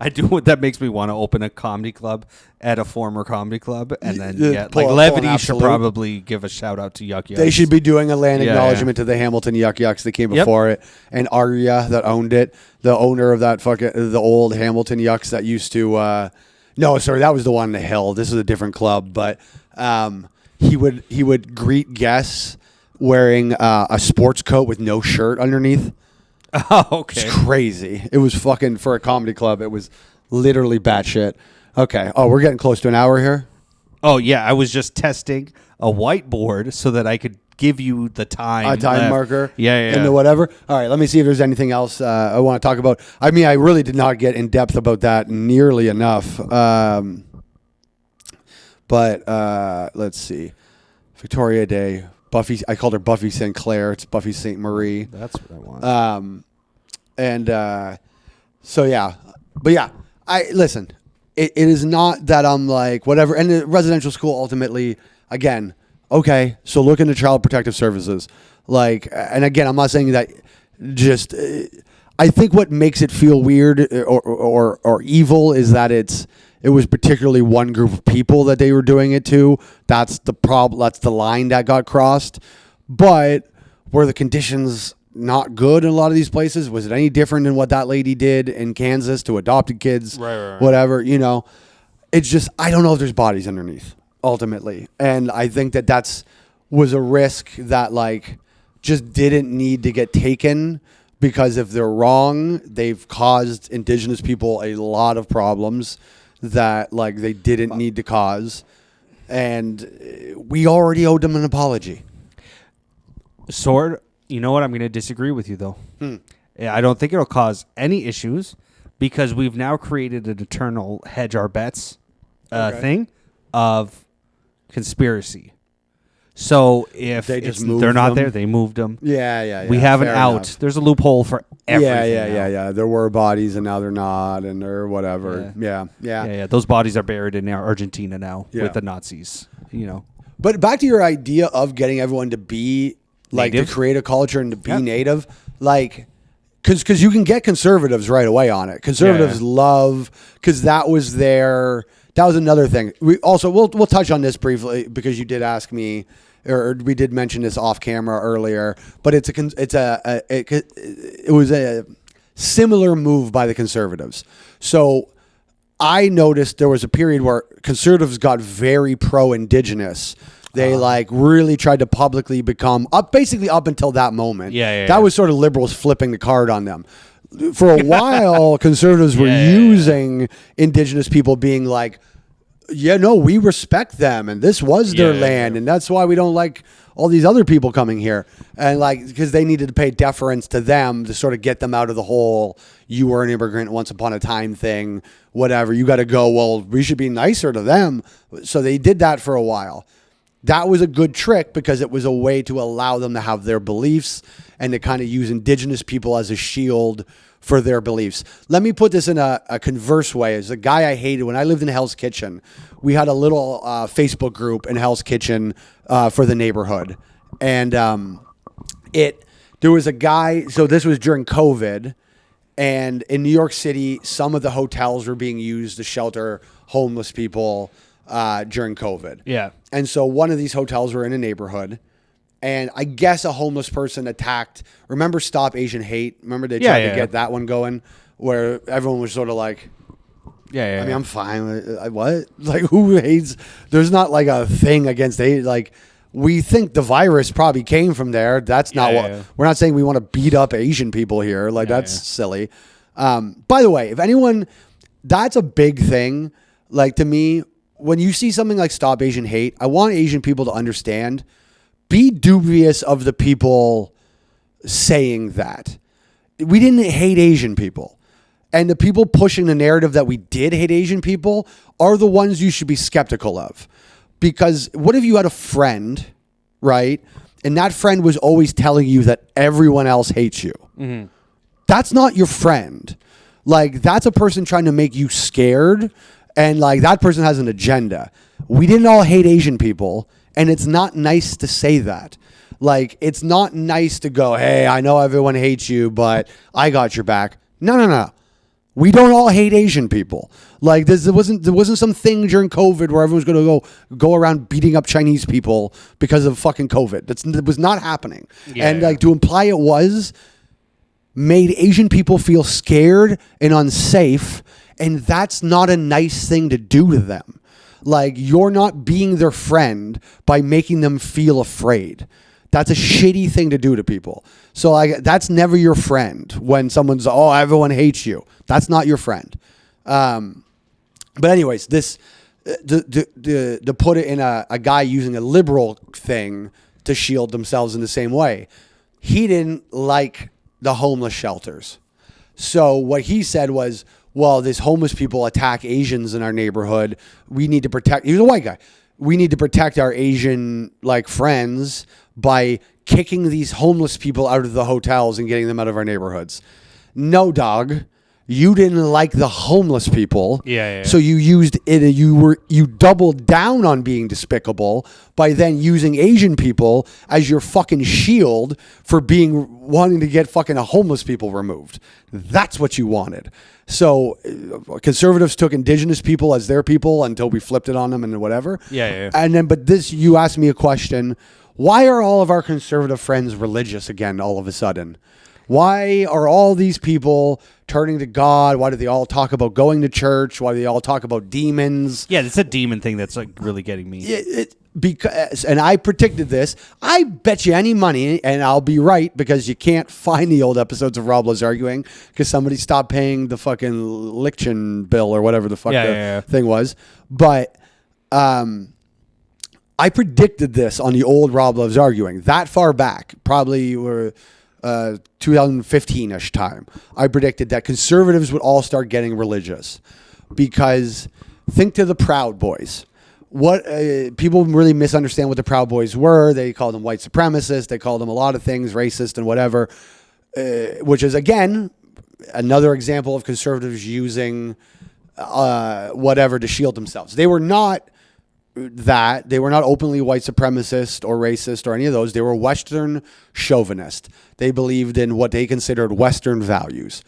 I do. That makes me want to open a comedy club at a former comedy club, and then like Levity should probably give a shout out to Yuck Yucks. They should be doing a land acknowledgement to the Hamilton Yuck Yucks that came before it, and Arya that owned it, the owner of that the old Hamilton Yucks that used to. No, sorry, that was the one in the hill. This is a different club, but he would greet guests wearing a sports coat with no shirt underneath. Oh, okay. It's crazy. It was fucking, for a comedy club, it was literally batshit. Okay. Oh, we're getting close to an hour here? Oh, yeah. I was just testing a whiteboard so that I could give you the time. A time marker? Yeah. And the whatever. All right, let me see if there's anything else I want to talk about. I mean, I really did not get in depth about that nearly enough. But let's see. Victoria Day. Buffy, I called her Buffy St. Clair. It's Buffy St. Marie. That's what I want. So yeah, but yeah, I listen. It is not that I'm like whatever. And the residential school ultimately, again, okay. So look into Child Protective Services, like, and again, I'm not saying that. Just, I think what makes it feel weird or evil is that it was particularly one group of people that they were doing it to. That's the problem. That's the line that got crossed. But were the conditions not good in a lot of these places? Was it any different than what that lady did in Kansas to adopted kids? Right. Whatever, It's just, I don't know if there's bodies underneath, ultimately. And I think that was a risk that, like, just didn't need to get taken, because if they're wrong, they've caused Indigenous people a lot of problems that, like, they didn't need to cause, and we already owed them an apology. Sword, you know what? I'm going to disagree with you, though. I don't think it'll cause any issues, because we've now created an eternal hedge our bets thing of conspiracy. So if they're not there, they moved them. Yeah. We have an out. Enough. There's a loophole for everything. Yeah. There were bodies and now they're not, and or whatever. Yeah. Those bodies are buried in Argentina now with the Nazis. But back to your idea of getting everyone to be like native? To create a culture and to be native, like. Because you can get conservatives right away on it. Conservatives love, because that was another thing. We'll touch on this briefly, because you did ask me, or we did mention this off camera earlier. But it was a similar move by the conservatives. So I noticed there was a period where conservatives got very pro-Indigenous. They really tried to publicly become basically up until that moment. That was sort of liberals flipping the card on them. For a while, conservatives were using Indigenous people, being like, we respect them, and this was their land, and that's why we don't like all these other people coming here, and because they needed to pay deference to them to sort of get them out of the whole "you were an immigrant once upon a time" thing. Whatever, you got to go. Well, we should be nicer to them, so they did that for a while. That was a good trick, because it was a way to allow them to have their beliefs and to kind of use Indigenous people as a shield for their beliefs. Let me put this in a converse way. As a guy I hated, when I lived in Hell's Kitchen, we had a little Facebook group in Hell's Kitchen for the neighborhood. And there was a guy, so this was during COVID, and in New York City, some of the hotels were being used to shelter homeless people during COVID. Yeah. And so one of these hotels were in a neighborhood, and I guess a homeless person attacked. Remember Stop Asian Hate? Remember they tried to get that one going, where everyone was sort of like, Yeah. I mean, I'm fine with what? Like, who hates? There's not like a thing against hate. Like, we think the virus probably came from there. That's not what we're not saying. We want to beat up Asian people here. Like, that's silly. By the way, if anyone, that's a big thing. Like, to me, when you see something like Stop Asian Hate, I want Asian people to understand. Be dubious of the people saying that. We didn't hate Asian people. And the people pushing the narrative that we did hate Asian people are the ones you should be skeptical of. Because what if you had a friend, right? And that friend was always telling you that everyone else hates you. Mm-hmm. That's not your friend. Like, that's a person trying to make you scared. And like, that person has an agenda. We didn't all hate Asian people. And it's not nice to say that. Like, it's not nice to go, hey, I know everyone hates you, but I got your back. No. We don't all hate Asian people. Like, there wasn't some thing during COVID where everyone's going to go around beating up Chinese people because of fucking COVID. That was not happening. Like, to imply it was made Asian people feel scared and unsafe, and that's not a nice thing to do to them. Like, you're not being their friend by making them feel afraid. That's a shitty thing to do to people. So like, that's never your friend when someone's, oh, everyone hates you. That's not your friend. But anyways, this, to put it in a guy using a liberal thing to shield themselves in the same way, he didn't like the homeless shelters. So what he said was, well, these homeless people attack Asians in our neighborhood. We need to protect, he was a white guy. We need to protect our Asian like friends by kicking these homeless people out of the hotels and getting them out of our neighborhoods. No, dog. You didn't like the homeless people. Yeah. So you used it. You doubled down on being despicable by then using Asian people as your fucking shield for wanting to get fucking homeless people removed. That's what you wanted. So conservatives took indigenous people as their people until we flipped it on them and whatever. Yeah. And then, but this, you asked me a question. Why are all of our conservative friends religious again all of a sudden? Why are all these people turning to God? Why do they all talk about going to church? Why do they all talk about demons? Yeah, it's a demon thing that's like really getting me. Because, and I predicted this. I bet you any money, and I'll be right, because you can't find the old episodes of Rob Loves Arguing because somebody stopped paying the fucking Lichten bill or whatever the fuck thing was. But I predicted this on the old Rob Loves Arguing that far back, probably were 2015-ish time. I predicted that conservatives would all start getting religious because think to the Proud Boys. What people really misunderstand what the Proud Boys were. They called them white supremacists. They called them a lot of things, racist and whatever, which is, again, another example of conservatives using whatever to shield themselves. They were not that. They were not openly white supremacist or racist or any of those. They were Western chauvinist. They believed in what they considered Western values,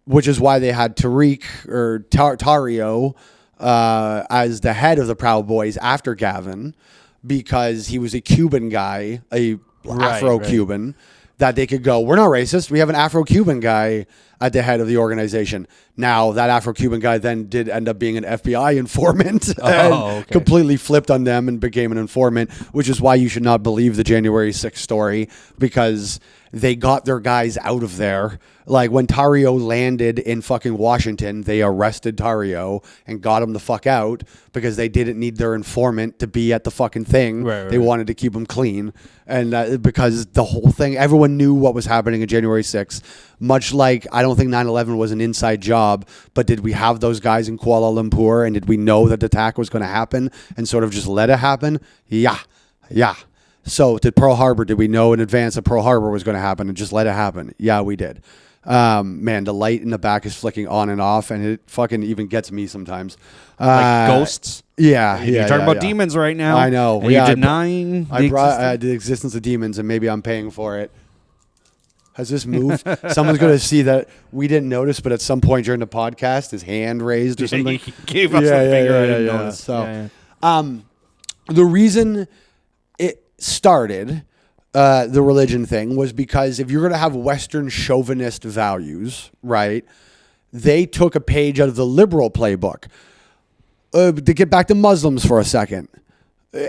which is why they had Tariq or Tarrio as the head of the Proud Boys after Gavin, because he was a Cuban guy, Afro-Cuban, that they could go, we're not racist. We have an Afro-Cuban guy at the head of the organization. Now, that Afro-Cuban guy then did end up being an FBI informant and completely flipped on them and became an informant, which is why you should not believe the January 6th story, because they got their guys out of there. Like when Tarrio landed in fucking Washington, they arrested Tarrio and got him the fuck out because they didn't need their informant to be at the fucking thing. They wanted to keep him clean. And because the whole thing, everyone knew what was happening on January 6th. Much like, I don't think 9/11 was an inside job, but did we have those guys in Kuala Lumpur and did we know that the attack was going to happen and sort of just let it happen? Yeah. So did Pearl Harbor, did we know in advance that Pearl Harbor was going to happen and just let it happen? Yeah, we did. Man, the light in the back is flicking on and off, and it fucking even gets me sometimes. Like ghosts? Yeah. You're talking about demons right now. I know. And you're denying the existence of demons, and maybe I'm paying for it. Has this moved? Someone's going to see that we didn't notice, but at some point during the podcast, his hand raised or something. He gave us the finger. I didn't notice. So, the reason it started, the religion thing, was because if you're going to have Western chauvinist values, right, they took a page out of the liberal playbook. To get back to Muslims for a second,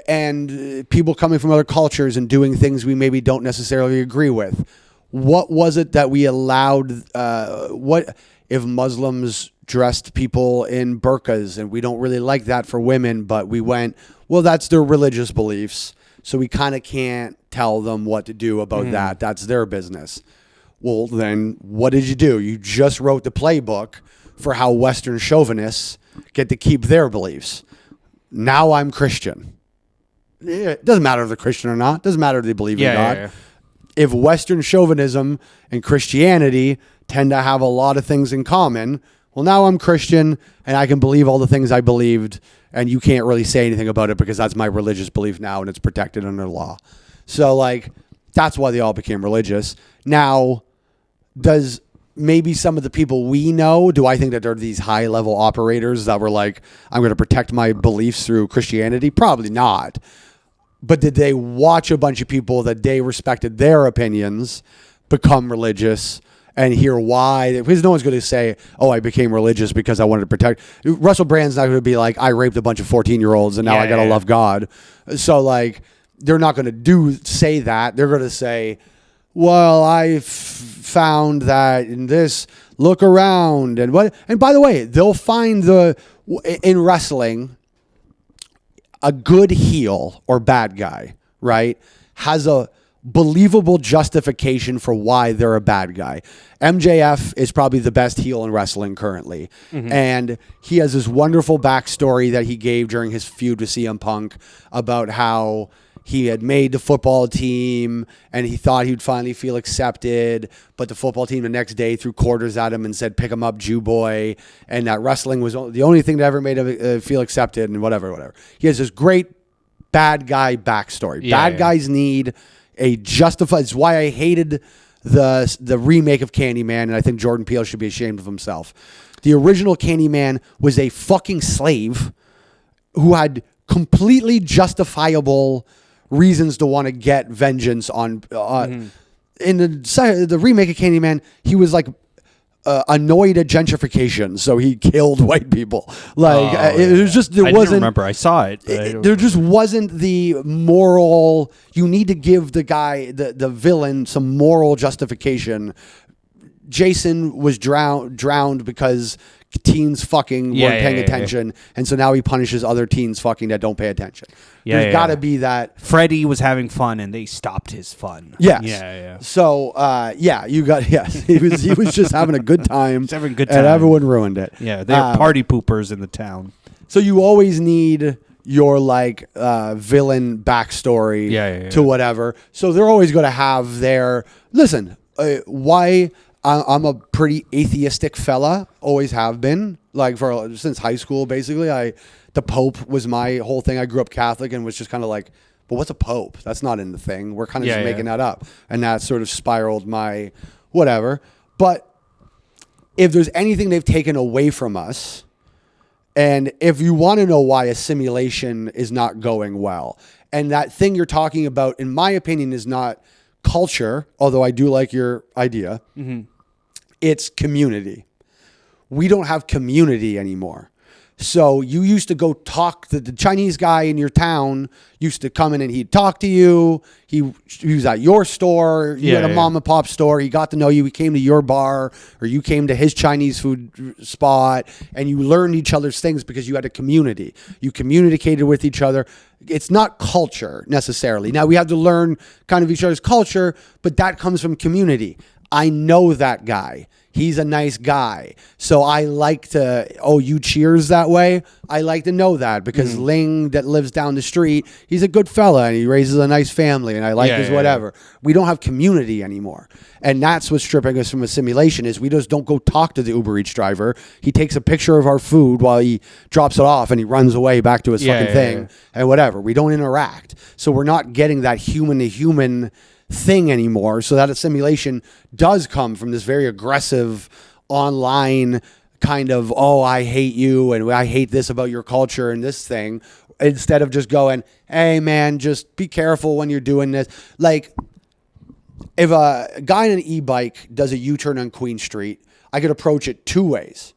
and people coming from other cultures and doing things we maybe don't necessarily agree with. What was it that we allowed? What if Muslims dressed people in burqas, and we don't really like that for women, but we went, well, that's their religious beliefs, so we kind of can't tell them what to do about that. That's their business. Well, then what did you do? You just wrote the playbook for how Western chauvinists get to keep their beliefs. Now I'm Christian. It doesn't matter if they're Christian or not. Doesn't matter if they believe in God. Yeah. If Western chauvinism and Christianity tend to have a lot of things in common, well, now I'm Christian and I can believe all the things I believed, and you can't really say anything about it because that's my religious belief now and it's protected under law. So, like, that's why they all became religious. Now, does maybe some of the people we know, do I think that they're these high-level operators that were like, I'm going to protect my beliefs through Christianity? Probably not. But did they watch a bunch of people that they respected their opinions become religious and hear why? Because no one's going to say, oh, I became religious because I wanted to protect. Russell Brand's not going to be like, I raped a bunch of 14-year-olds and now I got to love God. So, like, they're not going to say that. They're going to say, well, I found that in this, look around. And by the way, they'll find in wrestling, a good heel or bad guy, right, has a believable justification for why they're a bad guy. MJF is probably the best heel in wrestling currently. And he has this wonderful backstory that he gave during his feud with CM Punk about how he had made the football team and he thought he'd finally feel accepted, but the football team the next day threw quarters at him and said, pick him up, Jew boy. And that wrestling was the only thing that ever made him feel accepted and whatever. He has this great bad guy backstory. Bad guys need a justified. It's why I hated the remake of Candyman, and I think Jordan Peele should be ashamed of himself. The original Candyman was a fucking slave who had completely justifiable reasons to want to get vengeance on. In the remake of Candyman, he was like annoyed at gentrification, so he killed white people. Like it was just I didn't remember. I saw it. There just wasn't the moral. You need to give the guy, the villain, some moral justification. Jason was drowned because teens fucking weren't paying attention, and so now he punishes other teens fucking that don't pay attention. There's got to be that. Freddy was having fun, and they stopped his fun. Yes. Yeah. So, you got he was just having a good time. He's having a good time, and everyone ruined it. Yeah, they're party poopers in the town. So you always need your villain backstory to whatever. So they're always going to have their listen. Why? I'm a pretty atheistic fella, always have been, since high school, basically. The Pope was my whole thing. I grew up Catholic and was just kind of like, but what's a Pope? That's not in the thing. We're kind of just making that up. And that sort of spiraled my whatever. But if there's anything they've taken away from us, and if you want to know why assimilation is not going well, and that thing you're talking about, in my opinion, is not culture, although I do like your idea. It's community. We don't have community anymore. So you used to go talk to the Chinese guy in your town, used to come in and he'd talk to you. He was at your store. You had a mom and pop store. He got to know you. He came to your bar, or you came to his Chinese food spot, and you learned each other's things because you had a community. You communicated with each other. It's not culture necessarily. Now we have to learn kind of each other's culture, but that comes from community. I know that guy. He's a nice guy. So I like to, you cheers that way? I like to know that because Ling that lives down the street, he's a good fella and he raises a nice family and I like his whatever. We don't have community anymore. And that's what's stripping us from assimilation is we just don't go talk to the Uber Eats driver. He takes a picture of our food while he drops it off and he runs away back to his fucking thing and whatever. We don't interact. So we're not getting that human to human thing anymore. So that assimilation does come from this very aggressive online kind of, I hate you and I hate this about your culture and this thing, instead of just going, hey man, just be careful when you're doing this. Like, if a guy on an e-bike does a U-turn on Queen Street, I could approach it two ways.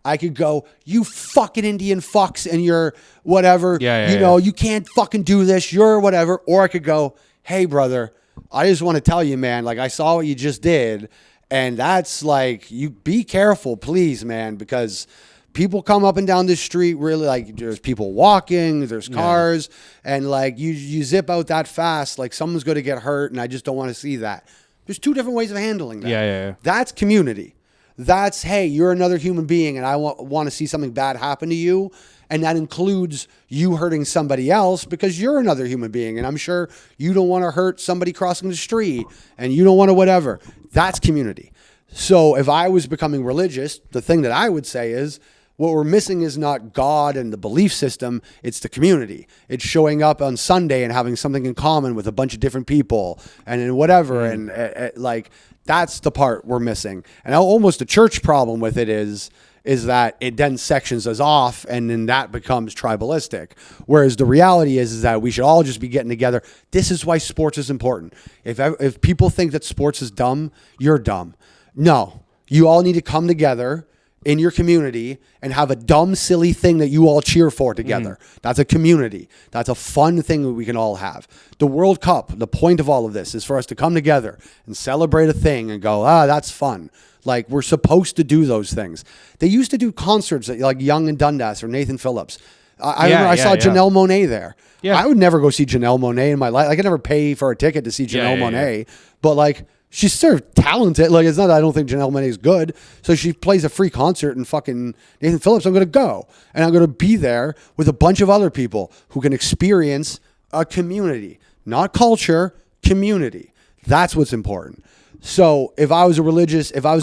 I could go, you fucking Indian fucks and you're whatever. You can't fucking do this. You're whatever. Or I could go, hey, brother, I just want to tell you, man, like I saw what you just did. And that's like, you be careful, please, man, because people come up and down this street really like there's people walking, there's cars, and like you zip out that fast, like someone's going to get hurt. And I just don't want to see that. There's two different ways of handling that. Yeah. That's community. That's, hey, you're another human being and I want to see something bad happen to you. And that includes you hurting somebody else because you're another human being. And I'm sure you don't want to hurt somebody crossing the street and you don't want to whatever. That's community. So if I was becoming religious, the thing that I would say is what we're missing is not God and the belief system. It's the community. It's showing up on Sunday and having something in common with a bunch of different people and whatever. And like, that's the part we're missing. And almost a church problem with it is that it then sections us off and then that becomes tribalistic. Whereas the reality is that we should all just be getting together. This is why sports is important. If people think that sports is dumb, you're dumb. No, you all need to come together in your community and have a dumb, silly thing that you all cheer for together. That's a community. That's a fun thing that we can all have. The World Cup, the point of all of this is for us to come together and celebrate a thing and go, that's fun. Like, we're supposed to do those things. They used to do concerts at, like Young and Dundas or Nathan Phillips. I remember I saw Janelle Monáe there. Yeah. I would never go see Janelle Monáe in my life. I could never pay for a ticket to see Janelle Monáe. But, like, she's sort of talented. Like, it's not that I don't think Janelle Monáe is good. So she plays a free concert in fucking Nathan Phillips. I'm going to go. And I'm going to be there with a bunch of other people who can experience a community. Not culture, community. That's what's important. So if I was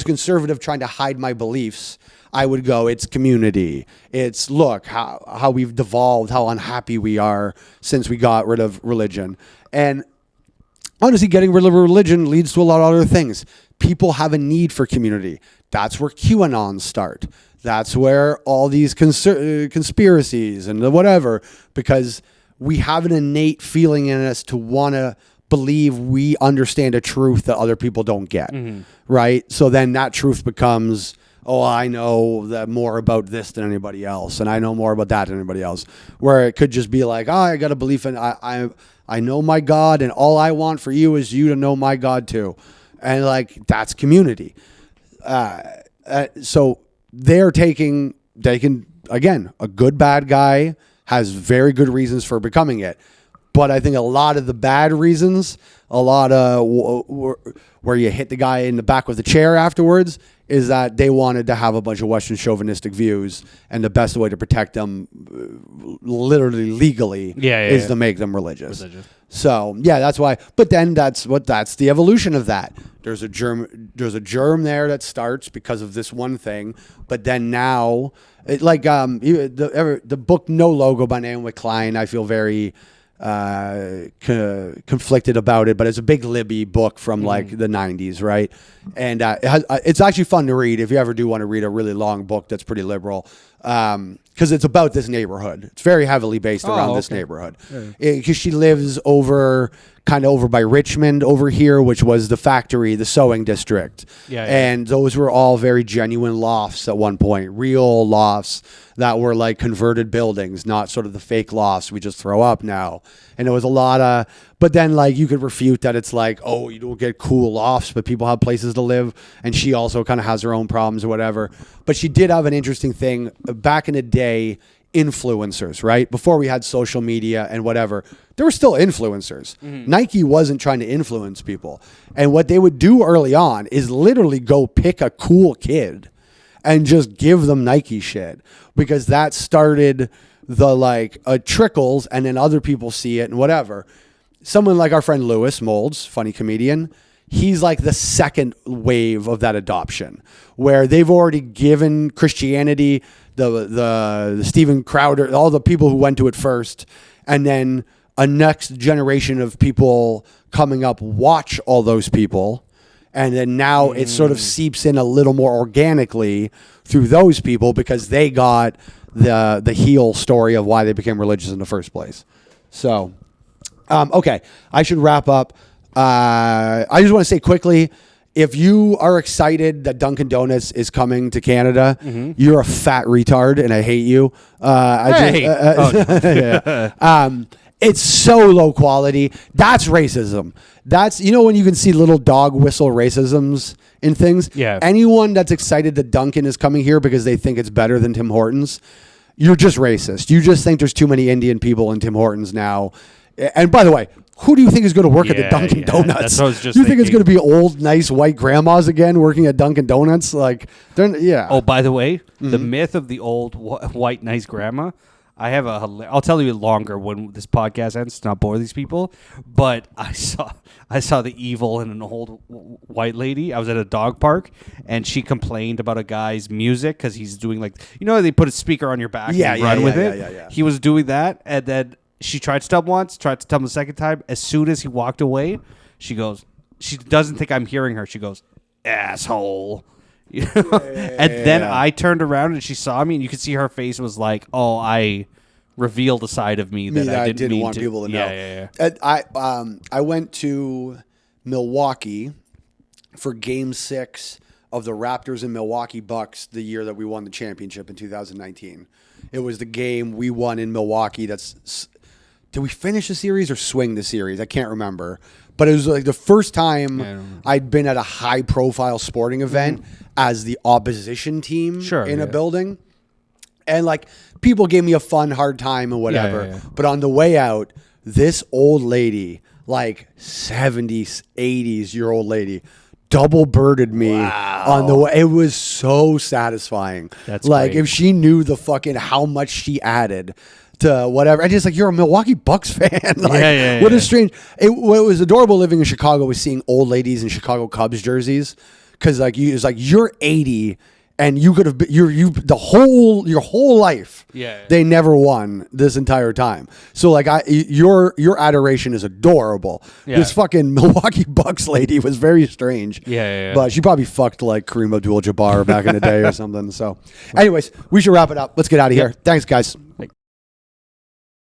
conservative trying to hide my beliefs, I would go, it's community. It's, look, how we've devolved, how unhappy we are since we got rid of religion. And honestly, getting rid of religion leads to a lot of other things. People have a need for community. That's where QAnon start. That's where all these conspiracies and the whatever, because we have an innate feeling in us to want to believe we understand a truth that other people don't get, right? So then that truth becomes, I know more about this than anybody else, and I know more about that than anybody else. Where it could just be like, I got a belief in, I know my God, and all I want for you is you to know my God too. And like, that's community. So they're taking, again, a good bad guy has very good reasons for becoming it. But I think a lot of the bad reasons, a lot of where you hit the guy in the back with the chair afterwards, is that they wanted to have a bunch of Western chauvinistic views, and the best way to protect them, literally legally, is to make them religious. So that's why. But then that's the evolution of that. There's a germ there that starts because of this one thing, but then now, the book No Logo by Naomi Klein, I feel very conflicted about it, but it's a big Libby book from like the 90s, right? And it's actually fun to read if you ever do want to read a really long book that's pretty liberal, because it's about this neighborhood. It's very heavily based around this neighborhood, because she lives kind of over by Richmond over here, which was the factory, the sewing district. And those were all very genuine lofts at one point, real lofts that were like converted buildings, not sort of the fake lofts we just throw up now. And it was a lot of, but then like you could refute that it's like, you don't get cool lofts, but people have places to live. And she also kind of has her own problems or whatever. But she did have an interesting thing back in the day. Influencers, right? Before we had social media and whatever, there were still influencers. Nike wasn't trying to influence people. And what they would do early on is literally go pick a cool kid and just give them Nike shit, because that started the trickles, and then other people see it and whatever. Someone like our friend Lewis Molds, funny comedian, he's like the second wave of that adoption, where they've already given Christianity, the Steven Crowder, all the people who went to it first, and then a next generation of people coming up watch all those people, and then now it sort of seeps in a little more organically through those people, because they got the heel story of why they became religious in the first place. So, okay, I should wrap up. I just want to say quickly, if you are excited that Dunkin' Donuts is coming to Canada, you're a fat retard, and I hate you. It's so low quality. That's racism. That's, you know, when you can see little dog whistle racisms in things. Yeah. Anyone that's excited that Dunkin' is coming here because they think it's better than Tim Hortons, you're just racist. You just think there's too many Indian people in Tim Hortons now. And by the way, who do you think is going to work at the Dunkin' Donuts? That's what I was just you think it's thinking. going to be old, nice white grandmas again working at Dunkin' Donuts? Like, yeah. Oh, by the way, the myth of the old white nice grandma. I have I'll tell you longer when this podcast ends to not bore these people. But I saw the evil in an old white lady. I was at a dog park, and she complained about a guy's music because he's doing, like, you know, they put a speaker on your back and run with it. Yeah. He was doing that, and then she tried to stop once, tried to tell him the second time. As soon as he walked away, she doesn't think I'm hearing her. She goes, asshole. And then I turned around and she saw me, and you could see her face was like, "Oh, I revealed a side of me that I didn't want people to know." Yeah. I went to Milwaukee for Game 6 of the Raptors and Milwaukee Bucks the year that we won the championship in 2019. It was the game we won in Milwaukee. Did we finish the series or swing the series? I can't remember. But it was like the first time I'd been at a high-profile sporting event as the opposition team in a building. And, like, people gave me a fun, hard time and whatever. Yeah. But on the way out, this old lady, like 70s, 80s-year-old lady, double-birded me on the way. It was so satisfying. That's like, great. if she knew the fucking how much she added to whatever. And just like, you're a Milwaukee Bucks fan. Like, what a strange. What was adorable living in Chicago was seeing old ladies in Chicago Cubs jerseys. Because like you're 80 and you could have been your whole life. They never won this entire time. So like your adoration is adorable. This fucking Milwaukee Bucks lady was very strange. But she probably fucked like Kareem Abdul-Jabbar back in the day or something. So anyways, we should wrap it up. Let's get out of here. Thanks, guys.